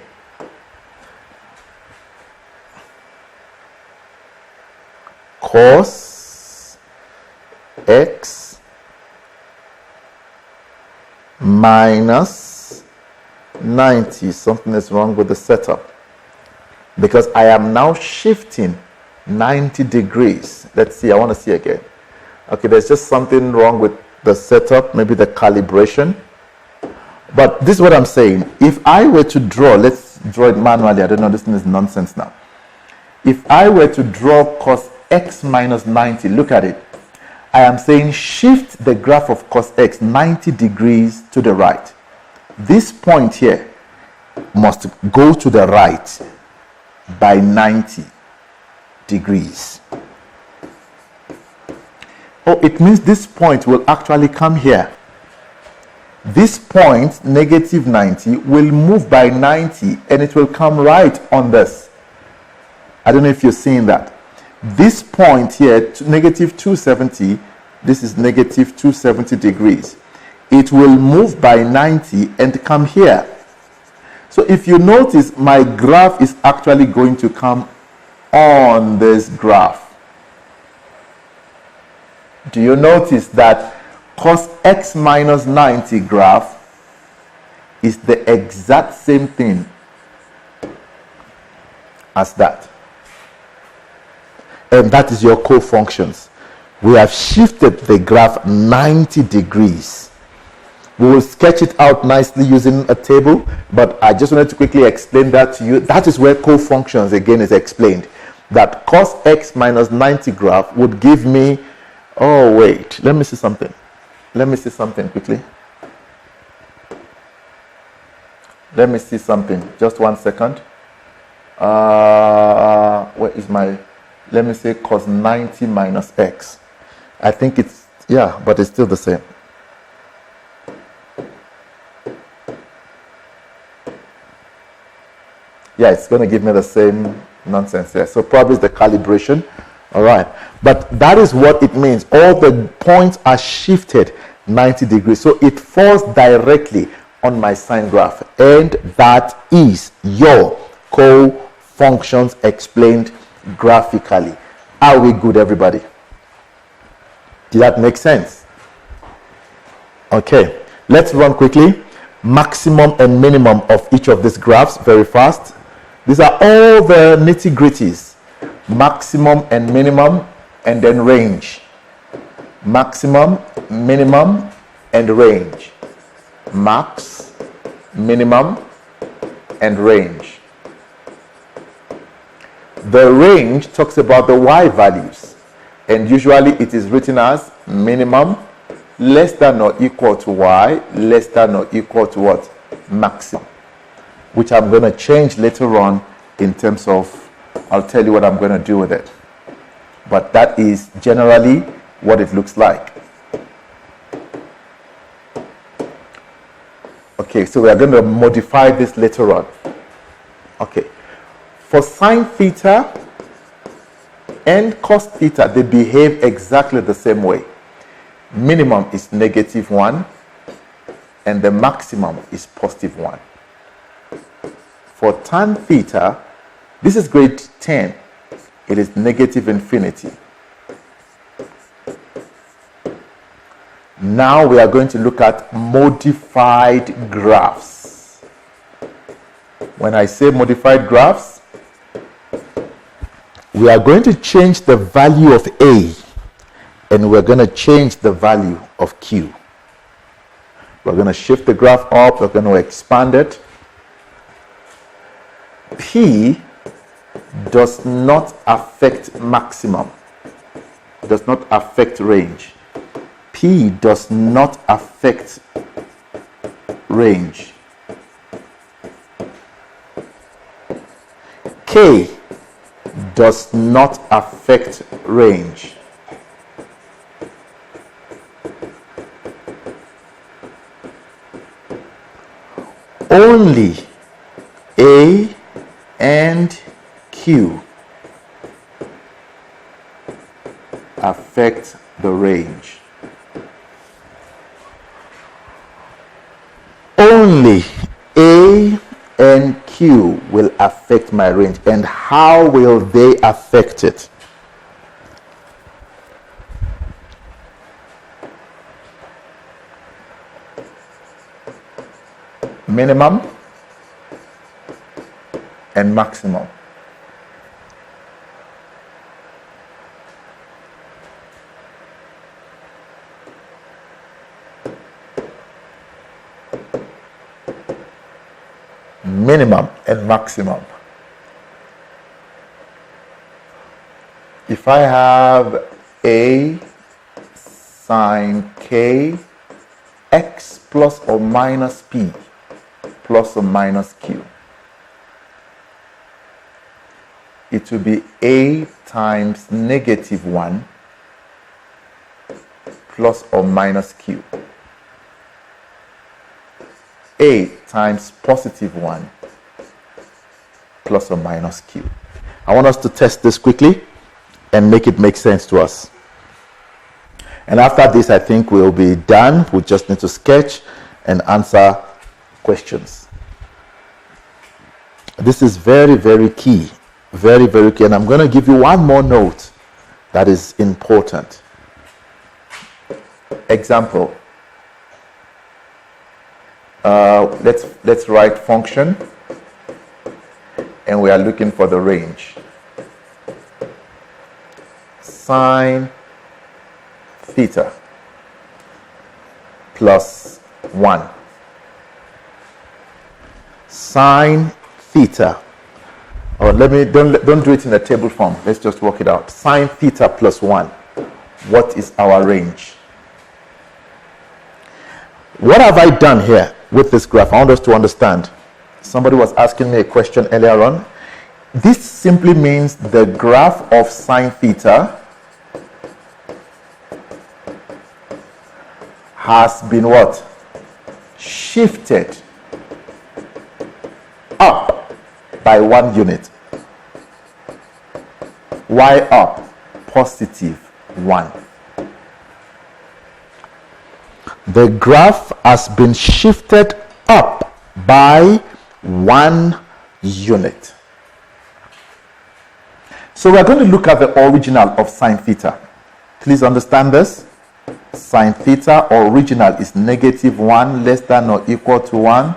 Cos x minus 90. Something is wrong with the setup, because I am now shifting 90 degrees. Let's see, I want to see again. Okay, there's just something wrong with the setup, maybe the calibration. But this is what I'm saying. If I were to draw, let's draw it manually. I don't know, this thing is nonsense now. If I were to draw cos x minus 90, look at it. I am saying shift the graph of cos x 90 degrees to the right. This point here must go to the right by 90 degrees. Oh, it means this point will actually come here. This point, negative 90, will move by 90 and it will come right on this. I don't know if you're seeing that. This point here, negative 270, this is negative 270 degrees. It will move by 90 and come here. So if you notice, my graph is actually going to come on this graph. Do you notice that cos x minus 90 graph is the exact same thing as that? And that is your co-functions. We have shifted the graph 90 degrees. We will sketch it out nicely using a table, but I just wanted to quickly explain that to you. That is where cofunctions again is explained. That cos x minus 90 graph would give me, oh wait, let me see something. Let me see something quickly. Let me see something. Just 1 second. Where is my, let me say cos 90 minus x. I think it's, yeah, but it's still the same. Yeah, it's going to give me the same nonsense here. So probably it's the calibration. All right. But that is what it means. All the points are shifted 90 degrees. So it falls directly on my sine graph. And that is your co-functions explained graphically. Are we good, everybody? Did that make sense? Okay. Let's run quickly. Maximum and minimum of each of these graphs very fast. These are all the nitty-gritties. Maximum and minimum, and then range. Maximum, minimum, and range. Max, minimum, and range. The range talks about the y values, and usually it is written as minimum less than or equal to y, less than or equal to what? Maximum. Which I'm going to change later on in terms of, I'll tell you what I'm going to do with it. But that is generally what it looks like. Okay, so we are going to modify this later on. Okay. For sine theta and cos theta, they behave exactly the same way. Minimum is -1 and the maximum is +1. For tan theta, this is grade 10. It is -infinity. Now we are going to look at modified graphs. When I say modified graphs, we are going to change the value of A and we're going to change the value of Q. We're going to shift the graph up, we're going to expand it. P does not affect maximum, does not affect range. P does not affect range. K does not affect range. Only A and Q affect the range. Only A and Q will affect my range. And how will they affect it? Minimum and maximum. Minimum and maximum. If I have A sine K x plus or minus P plus or minus Q, it will be A times -1 plus or minus Q. A times +1 plus or minus Q. I want us to test this quickly and make it make sense to us. And after this, I think we'll be done. We just need to sketch and answer questions. This is very, very key. Very, very key. And I'm going to give you one more note that is important. Example. Let's write function. And we are looking for the range. Sine theta plus 1. Sine theta. Or don't do it in a table form. Let's just work it out. Sine theta plus 1. What is our range? What have I done here with this graph? I want us to understand. Somebody was asking me a question earlier on. This simply means the graph of sine theta has been what? Shifted up by 1 unit. Why up? Positive 1. The graph has been shifted up by 1 unit. So we're going to look at the original of sine theta. Please understand this. Sine theta original is -1 less than or equal to 1.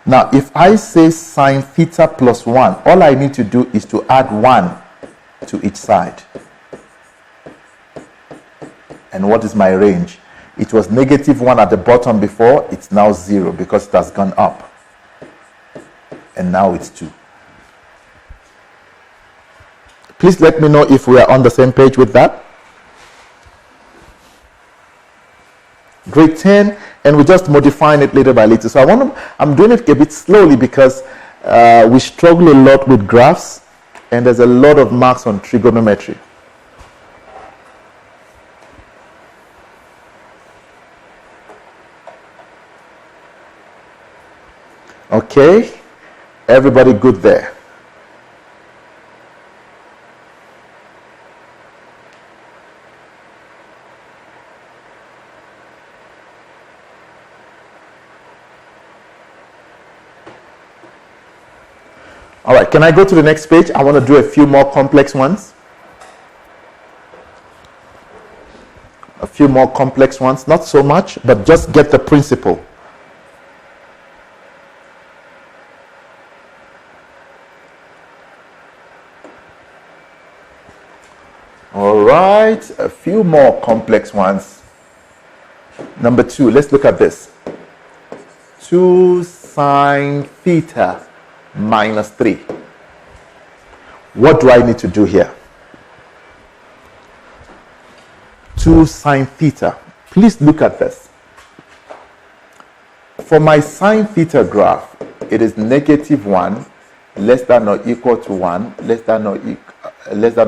Now, if I say sine theta plus 1, all I need to do is to add 1 to each side. And what is my range? It was -1 at the bottom before. It's now 0 because it has gone up. And now it's 2. Please let me know if we are on the same page with that. Grade 10, and we're just modifying it little by little. So I'm doing it a bit slowly because we struggle a lot with graphs, and there's a lot of marks on trigonometry. Okay, everybody good there? All right, can I go to the next page? I want to do a few more complex ones. A few more complex ones, not so much, but just get the principle. All right, a few more complex ones. Number 2, let's look at this. 2 sine theta minus 3. What do I need to do here? 2 sine theta. Please look at this. For my sine theta graph, it is -1 less than or equal to 1 less than or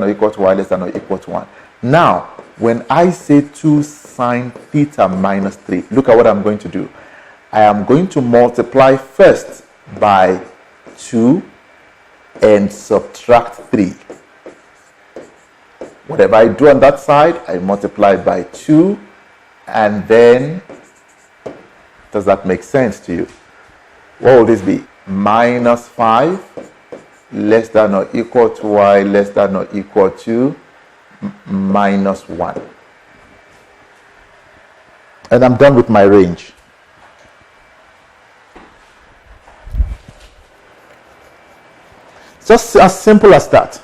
equal to y less than or equal to 1. Now, when I say 2 sine theta minus 3, look at what I'm going to do. I am going to multiply first by 2 and subtract 3. Whatever I do on that side, I multiply by 2, and then, does that make sense to you? What will this be? -5 less than or equal to y less than or equal to -1. And I'm done with my range. Just as simple as that.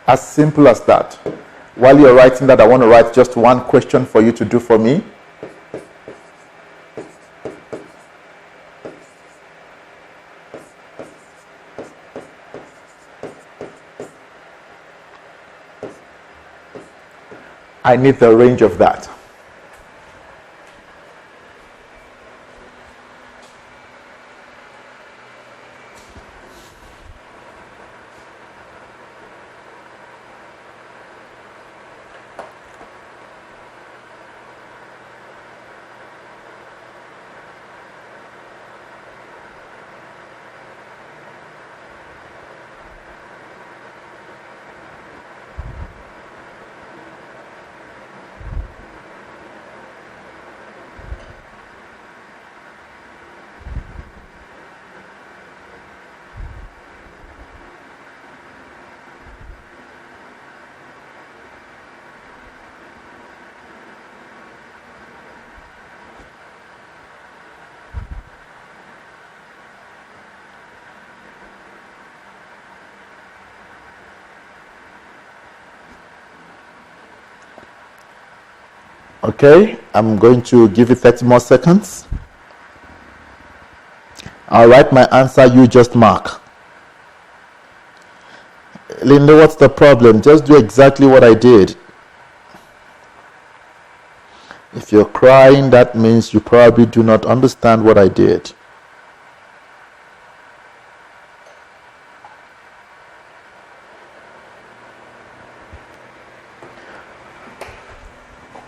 As simple as that. While you're writing that, I want to write just one question for you to do for me. I need the range of that. Okay, I'm going to give you 30 more seconds. I'll write my answer, you just mark. Linda, what's the problem? Just do exactly what I did. If you're crying, that means you probably do not understand what I did.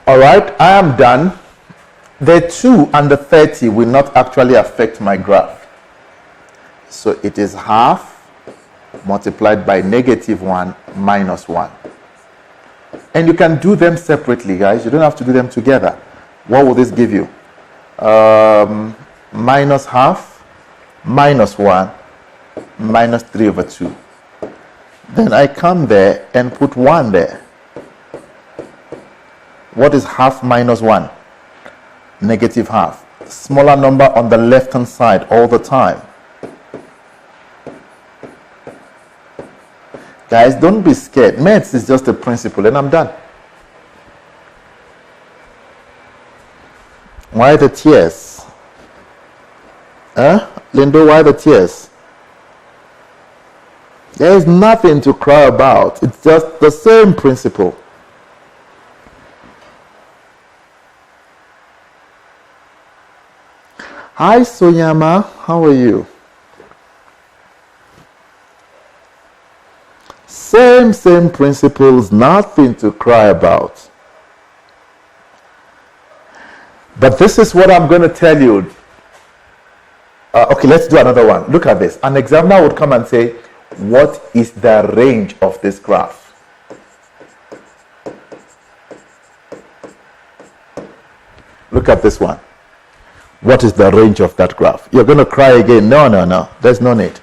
Alright, I am done. The 2 and the 30 will not actually affect my graph. So it is half multiplied by -1 minus 1. And you can do them separately, guys. You don't have to do them together. What will this give you? Minus half, minus 1, minus 3/2. Then I come there and put 1 there. What is half minus 1? -1/2. Smaller number on the left-hand side all the time. Guys, don't be scared. Maths is just a principle, and I'm done. Why the tears? Lindo, why the tears? There is nothing to cry about. It's just the same principle. Hi, Soyama. How are you? Same principles, nothing to cry about. But this is what I'm going to tell you. Okay, let's do another one. Look at this. An examiner would come and say, what is the range of this graph? Look at this one. What is the range of that graph? You're going to cry again. No. There's no need.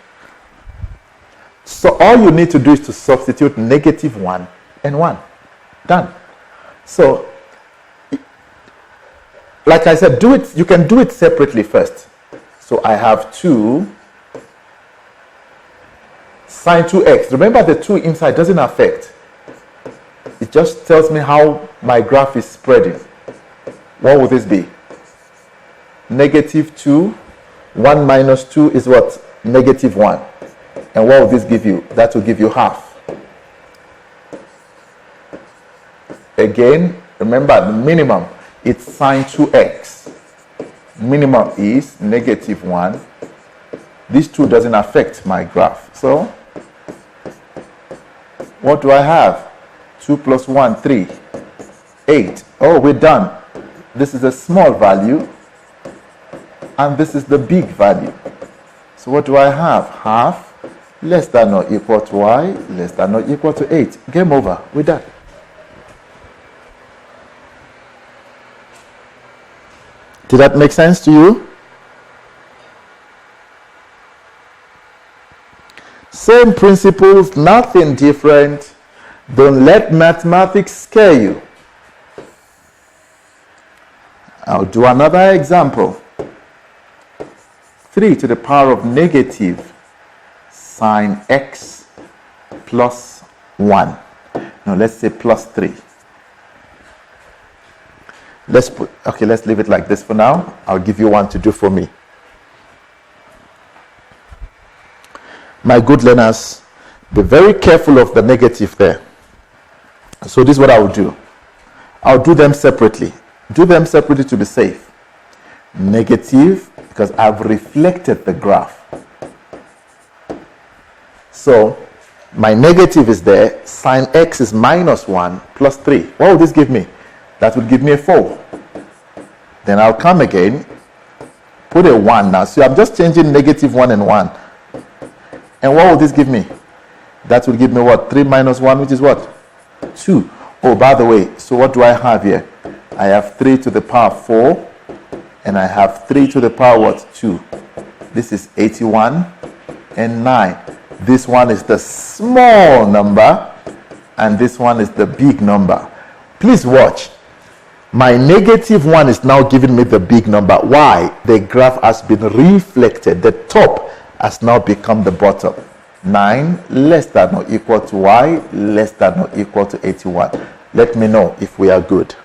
So all you need to do is to substitute -1 and 1. Done. So, like I said, do it. You can do it separately first. So I have 2 sine 2x. Remember, the 2 inside doesn't affect. It just tells me how my graph is spreading. What would this be? -2. 1 minus 2 is what? -1. And what will this give you? That will give you half. Again, remember the minimum, it's sine 2x. Minimum is -1. This 2 doesn't affect my graph. So, what do I have? 2 plus 1, 3. 8. Oh, we're done. This is a small value. And this is the big value. So what do I have? Half less than or equal to y, less than or equal to 8. Game over. We're done. Did that make sense to you? Same principles, nothing different. Don't let mathematics scare you. I'll do another example. 3 to the power of negative sine x plus 1. No, let's say plus 3. Let's leave it like this for now. I'll give you one to do for me. My good learners, be very careful of the negative there. So this is what I will do. I'll do them separately. Do them separately to be safe. Negative, because I've reflected the graph. So my negative is there. Sine x is -1 plus 3. What will this give me? That would give me a 4. Then I'll come again, put a 1 now. So I'm just changing -1 and 1. And what will this give me? That will give me what? 3 minus 1, which is what? 2. Oh, by the way, so what do I have here? I have 3 to the power 4. And I have 3 to the power what? 2. This is 81 and 9. This one is the small number. And this one is the big number. Please watch. My -1 is now giving me the big number. Why? The graph has been reflected. The top has now become the bottom. 9 less than or equal to y less than or equal to 81. Let me know if we are good.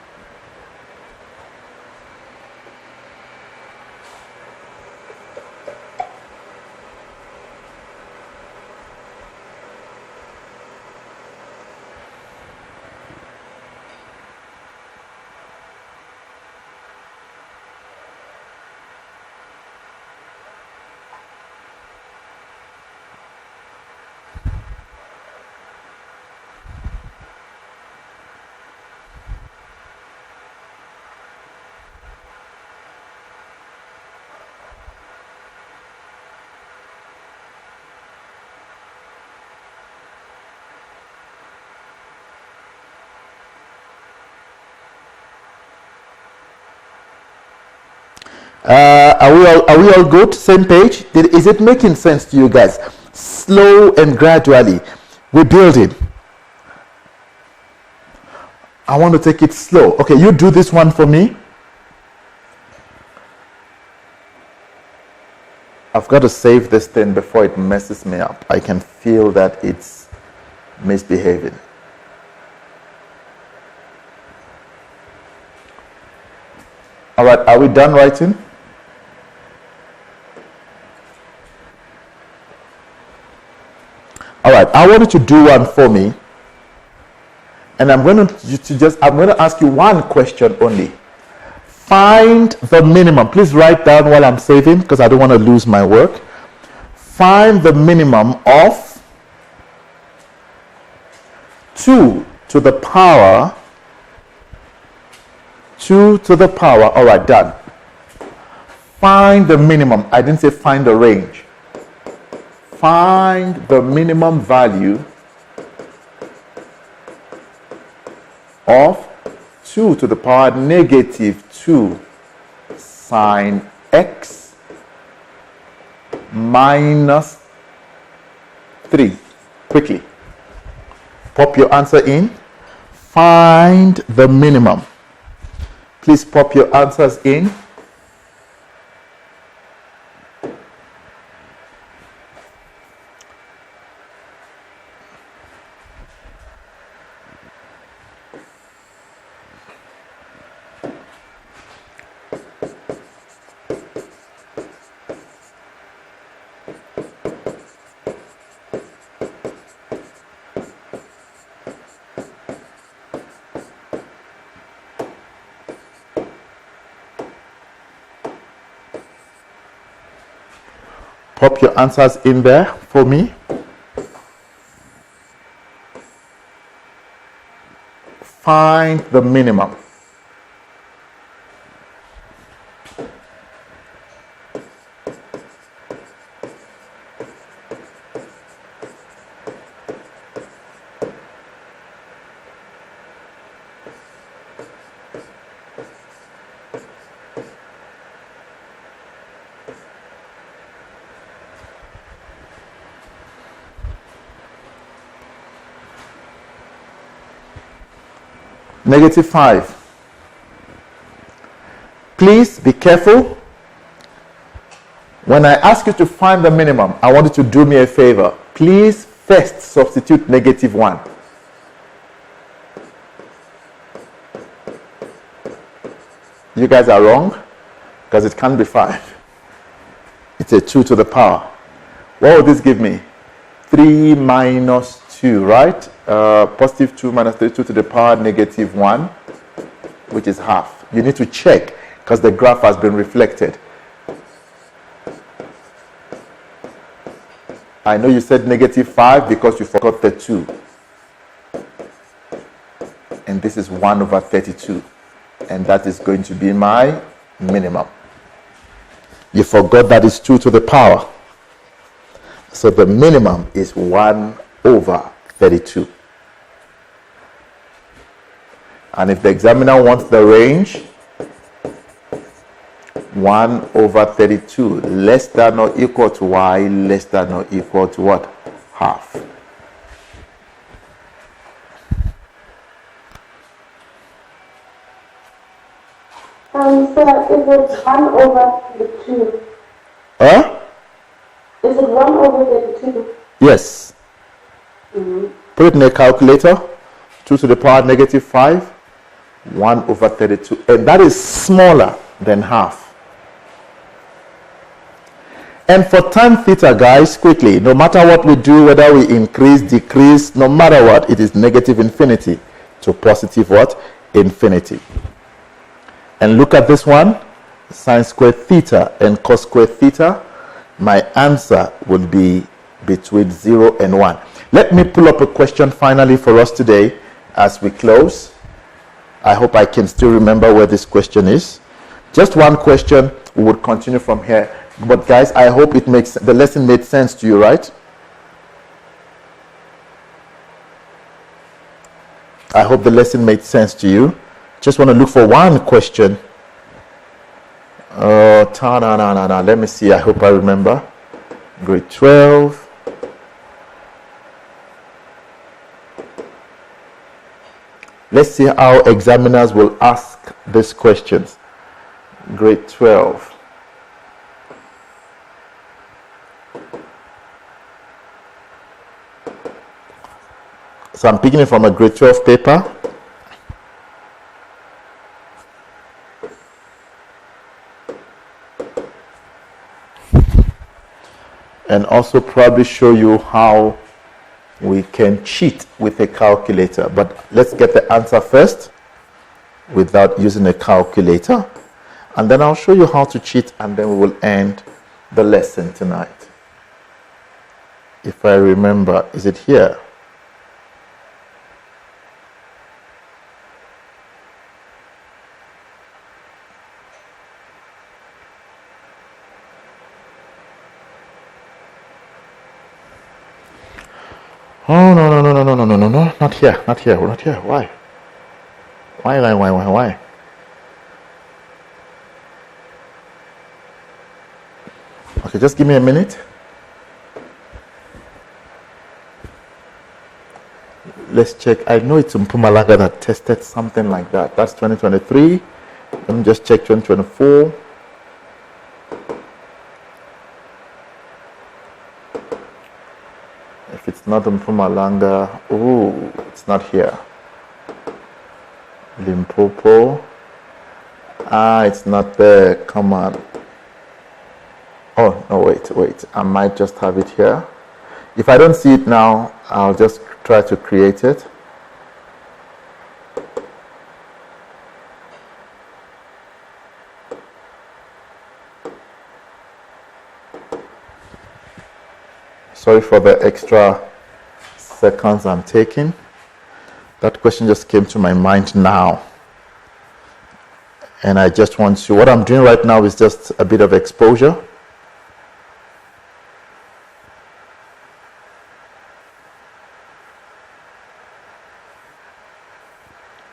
Are we all good? Same page? Is it making sense to you guys? Slow and gradually. We're building. I want to take it slow. Okay, you do this one for me. I've got to save this thing before it messes me up. I can feel that it's misbehaving. All right, are we done writing? All right, I want you to do one for me. And I'm going to ask you one question only. Find the minimum. Please write down while I'm saving because I don't want to lose my work. Find the minimum of 2 to the power. 2 to the power. All right, done. Find the minimum. I didn't say find the range. Find the minimum value of 2 to the power negative 2 sine x minus 3. Quickly. Pop your answer in. Find the minimum. Please pop your answers in. Pop your answers in there for me. Find the minimum. Negative 5. Please be careful. When I ask you to find the minimum, I want you to do me a favor. Please first substitute negative 1. You guys are wrong because it can't be 5. It's a 2 to the power. What will this give me? 3 minus 2, right? Positive 2 minus 3, 2 to the power negative 1, which is half. You need to check because the graph has been reflected. I know you said negative 5 because you forgot the 2. And this is 1 over 32. And that is going to be my minimum. You forgot that it's 2 to the power. So the minimum is 1 over 32. And if the examiner wants the range, 1 over 32 less than or equal to y less than or equal to what? Half. So is it 1 over 32? Huh? Is it 1 over 32? Yes. Put it in a calculator. 2 to the power negative 5. 1 over 32. And that is smaller than half. And for tan theta, guys, quickly, no matter what we do, whether we increase, decrease, no matter what, it is negative infinity to positive what? Infinity. And look at this one. Sine squared theta and cos squared theta. My answer will be between 0 and 1. Let me pull up a question finally for us today as we close. I hope I can still remember where this question is. Just one question. We would continue from here. But guys, I hope it makes the lesson made sense to you, right? I hope the lesson made sense to you. Just want to look for one question. Let me see. I hope I remember. Grade 12. Let's see how examiners will ask these questions. Grade 12. So I'm picking it from a grade 12 paper. And also probably show you how we can cheat with a calculator. But let's get the answer first without using a calculator. And then I'll show you how to cheat, and then we will end the lesson tonight. If I remember, is it here? Oh, no, not here. Why? Why? Okay, just give me a minute. Let's check. I know it's Mpumalanga that tested something like that. That's 2023. Let me just check 2024. If it's not Mpumalanga, oh, it's not here. Limpopo. It's not there. Come on. Oh, no, wait. I might just have it here. If I don't see it now, I'll just try to create it. Sorry for the extra seconds I'm taking. That question just came to my mind now. And I just want to, what I'm doing right now is just a bit of exposure.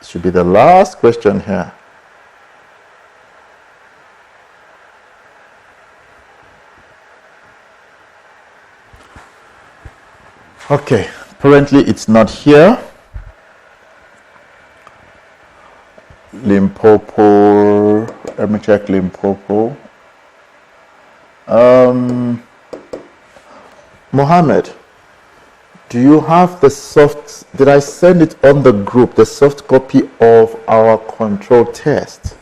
Should be the last question here. Okay, apparently it's not here. Limpopo, let me check Limpopo. Mohammed, do you have the soft, did I send it on the group, the soft copy of our control test?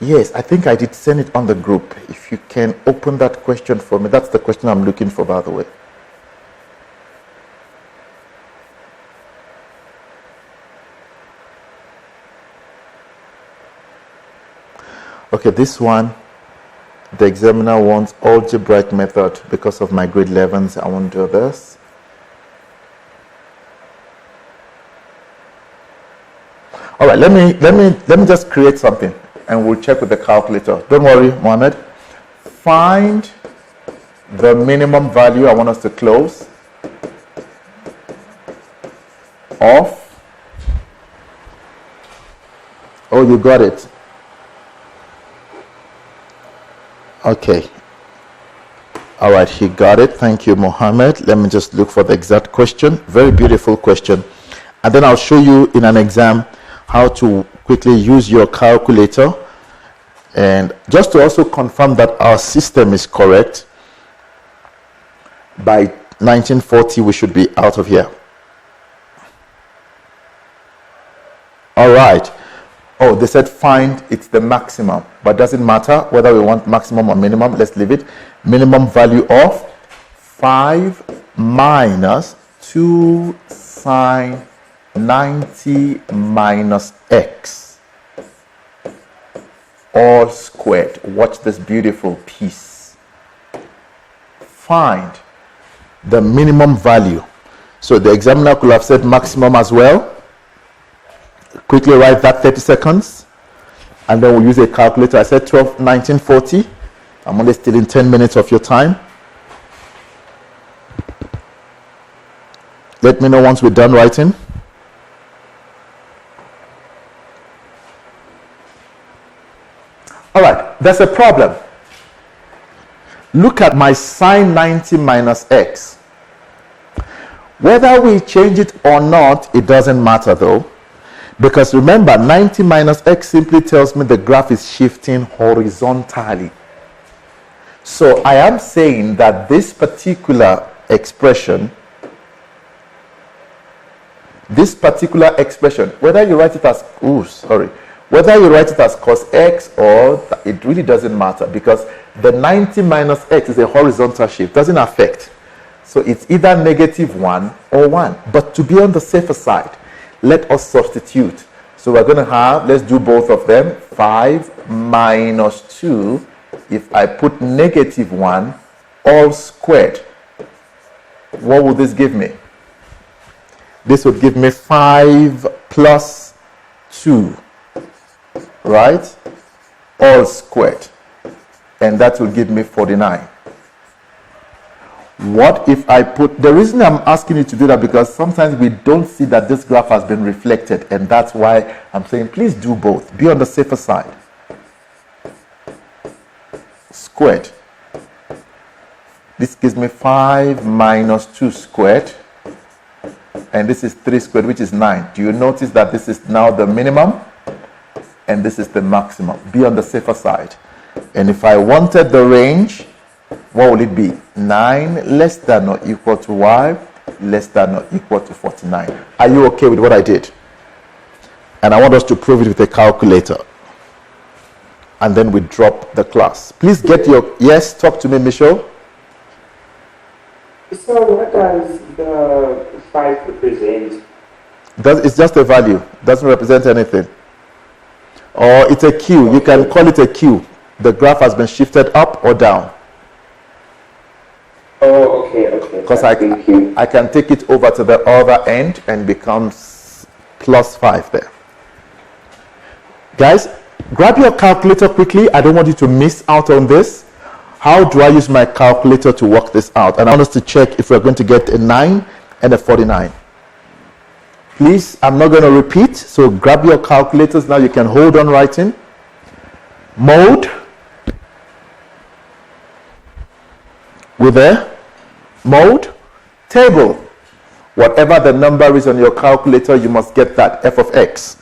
Yes, I think I did send it on the group. If you can open that question for me, that's the question I'm looking for, by the way. Okay, this one, the examiner wants algebraic method. Because of my grade 11s, I won't do this. All right, let me just create something, and we'll check with the calculator. Don't worry, Mohammed. Find the minimum value I want us to close of. Oh, you got it. Okay. All right, he got it. Thank you, Mohammed. Let me just look for the exact question. Very beautiful question. And then I'll show you in an exam how to quickly use your calculator. And just to also confirm that our system is correct, by 1940 we should be out of here. All right. Oh, they said find, it's the maximum, but doesn't matter whether we want maximum or minimum. Let's leave it. Minimum value of 5 minus 2 sine 90 minus x all squared. Watch this beautiful piece. Find the minimum value. So the examiner could have said maximum as well. Quickly write that 30 seconds, and then we'll use a calculator. I said 1940. I'm only stealing 10 minutes of your time. Let me know once we're done writing. All right, there's a problem. Look at my sine 90 minus x. Whether we change it or not, it doesn't matter though. Because remember, 90 minus x simply tells me the graph is shifting horizontally. So I am saying that this particular expression, whether you write it as, whether you write it as cos x or, it really doesn't matter, because the 90 minus x is a horizontal shift, doesn't affect. So it's either -1 or 1. But to be on the safer side, let us substitute. So we're going to have, let's do both of them, 5 minus 2. If I put -1 all squared, what will this give me? This would give me 5 plus 2, right? All squared. And that will give me 49. What if I put, the reason I'm asking you to do that, because sometimes we don't see that this graph has been reflected, and that's why I'm saying please do both. Be on the safer side. Squared. This gives me 5 minus 2 squared, and this is 3 squared, which is 9. Do you notice that this is now the minimum and this is the maximum? Be on the safer side. And if I wanted the range, what will it be? 9 less than or equal to y less than or equal to 49. Are you okay with what I did? And I want us to prove it with a calculator. And then we drop the class. Please get your, yes, talk to me, Michelle. So what does the 5 represent? It's just a value. Doesn't represent anything. Or it's a Q. You can call it a Q. The graph has been shifted up or down. Oh, okay. Because I can take it over to the other end and becomes plus 5 there. Guys, grab your calculator quickly. I don't want you to miss out on this. How do I use my calculator to work this out? And I want us to check if we're going to get a 9 and a 49. Please, I'm not going to repeat. So grab your calculators now. You can hold on writing. Mode. We're there. Mode. Table. Whatever the number is on your calculator, you must get that f of x.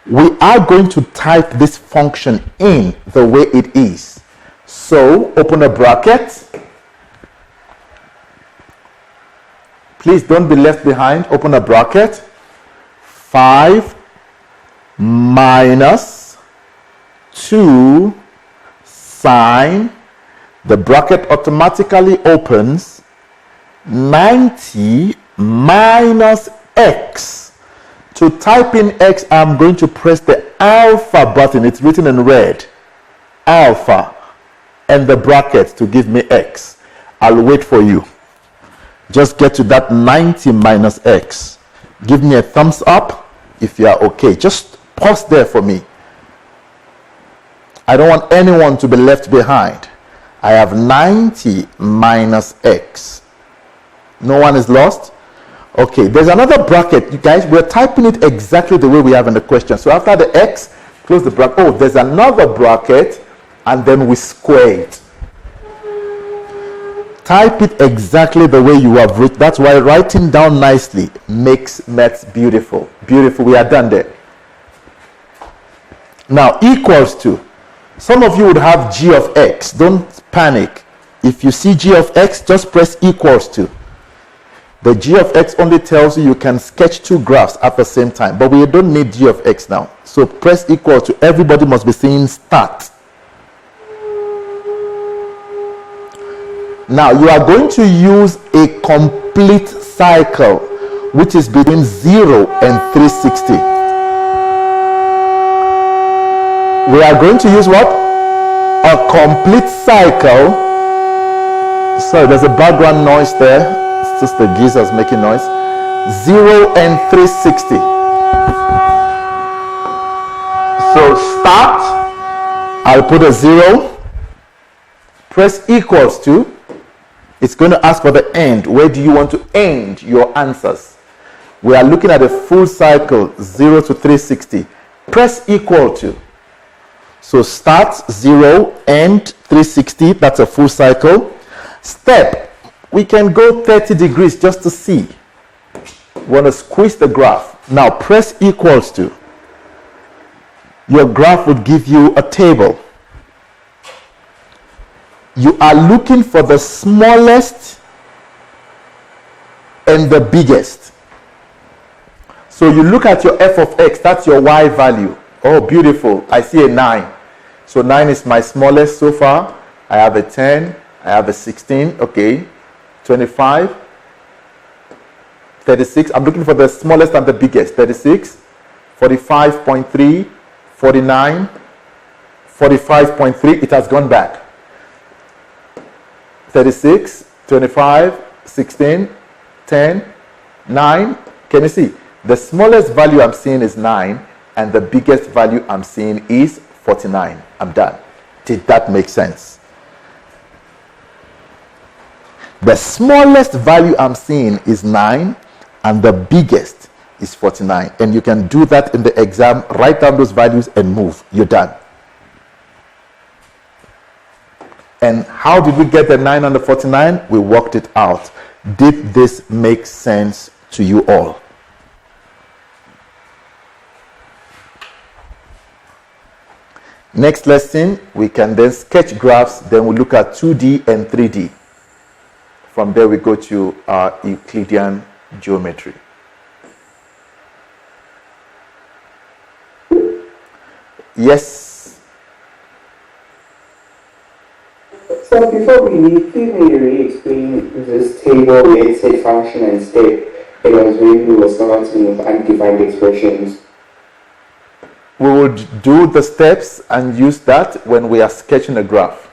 We are going to type this function in the way it is. So open a bracket. Please don't be left behind. Open a bracket. 5 minus 2 sine. The bracket automatically opens. 90 minus x. To type in x, I'm going to press the alpha button. It's written in red. Alpha. And the bracket to give me x. I'll wait for you. Just get to that 90 minus x. Give me a thumbs up if you are okay. Just pause there for me. I don't want anyone to be left behind. I have 90 minus x. No one is lost? Okay, there's another bracket. You guys, we're typing it exactly the way we have in the question. So after the x, close the bracket. Oh, there's another bracket, and then we square it. Type it exactly the way you have written. That's why writing down nicely makes maths beautiful. Beautiful. We are done there. Now, equals to. Some of you would have g of x. Don't panic. If you see g of x, just press equals to. The g of x only tells you can sketch two graphs at the same time. But we don't need g of x now. So press equal to. Everybody must be saying start. Now, you are going to use a complete cycle, which is between 0 and 360. We are going to use what? A complete cycle. Sorry, there's a background noise there. It's just the geezers making noise. 0 and 360. So start. I'll put a 0. Press equals to. It's going to ask for the end. Where do you want to end your answers? We are looking at a full cycle, 0 to 360. Press equal to. So start 0, end 360. That's a full cycle. Step, we can go 30 degrees just to see. We want to squeeze the graph. Now press equals to. Your graph would give you a table. You are looking for the smallest and the biggest. So you look at your f of x, that's your y value. Oh, beautiful. I see a 9. So 9 is my smallest so far. I have a 10, I have a 16, okay, 25, 36. I'm looking for the smallest and the biggest. 36, 45.3, 49, 45.3. It has gone back. 36, 25, 16, 10, 9. Can you see? The smallest value I'm seeing is 9 and the biggest value I'm seeing is 49. I'm done. Did that make sense? The smallest value I'm seeing is 9 and the biggest is 49. And you can do that in the exam. Write down those values and move. You're done. And how did we get the 9 and the 49? We worked it out. Did this make sense to you all? Next lesson, we can then sketch graphs. Then we look at 2D and 3D. From there, we go to Euclidean geometry. Yes. So before we leave, please may you re-explain this table where it said function and step. It was when we were starting with undefined expressions. We would do the steps and use that when we are sketching a graph.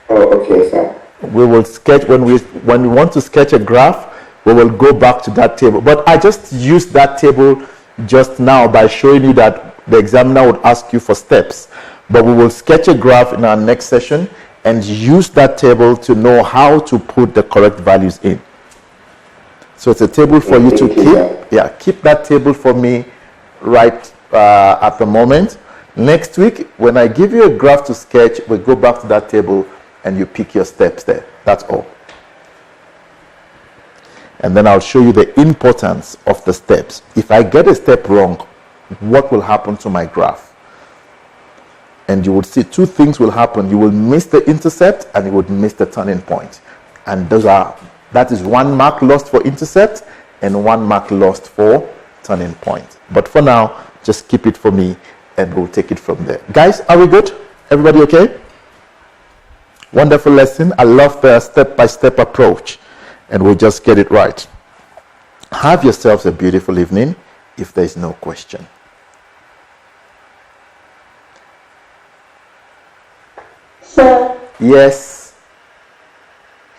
Oh, okay, sir. We will sketch when we want to sketch a graph, we will go back to that table. But I just used that table just now by showing you that the examiner would ask you for steps. But we will sketch a graph in our next session and use that table to know how to put the correct values in. So it's a table for you to keep. Yeah, keep that table for me right at the moment. Next week, when I give you a graph to sketch, we'll go back to that table and you pick your steps there. That's all. And then I'll show you the importance of the steps. If I get a step wrong, what will happen to my graph? And you would see two things will happen. You will miss the intercept and you would miss the turning point. And that is 1 mark lost for intercept and 1 mark lost for turning point. But for now, just keep it for me and we'll take it from there. Guys, are we good? Everybody okay? Wonderful lesson. I love the step-by-step approach and we'll just get it right. Have yourselves a beautiful evening if there is no question. Sir, Yes.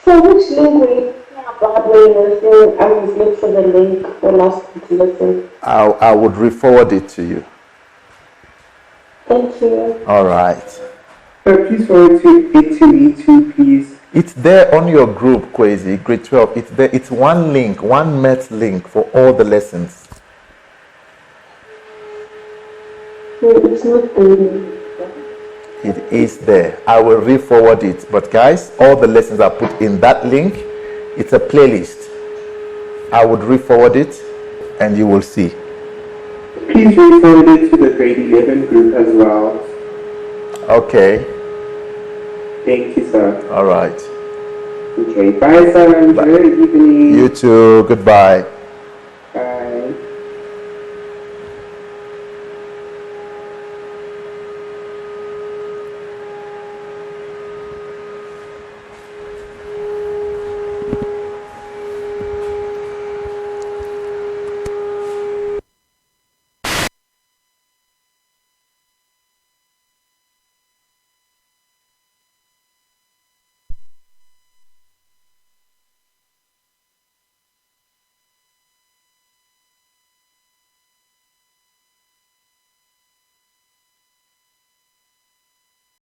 so which link will you about when I was looking for the link for last week's lesson? I would re-forward it to you. Thank you. All right. Please forward it to me too, please. It's there on your group, Kwesi, grade 12. It's there. It's one link, one MET link for all the lessons. No, it's not the It is there. I will re-forward it. But guys, all the lessons are put in that link. It's a playlist. I would re-forward it and you will see. Please re-forward it to the grade 11 group as well. Okay. Thank you, sir. All right. Okay, bye, sir. Enjoy your evening. You too. Goodbye.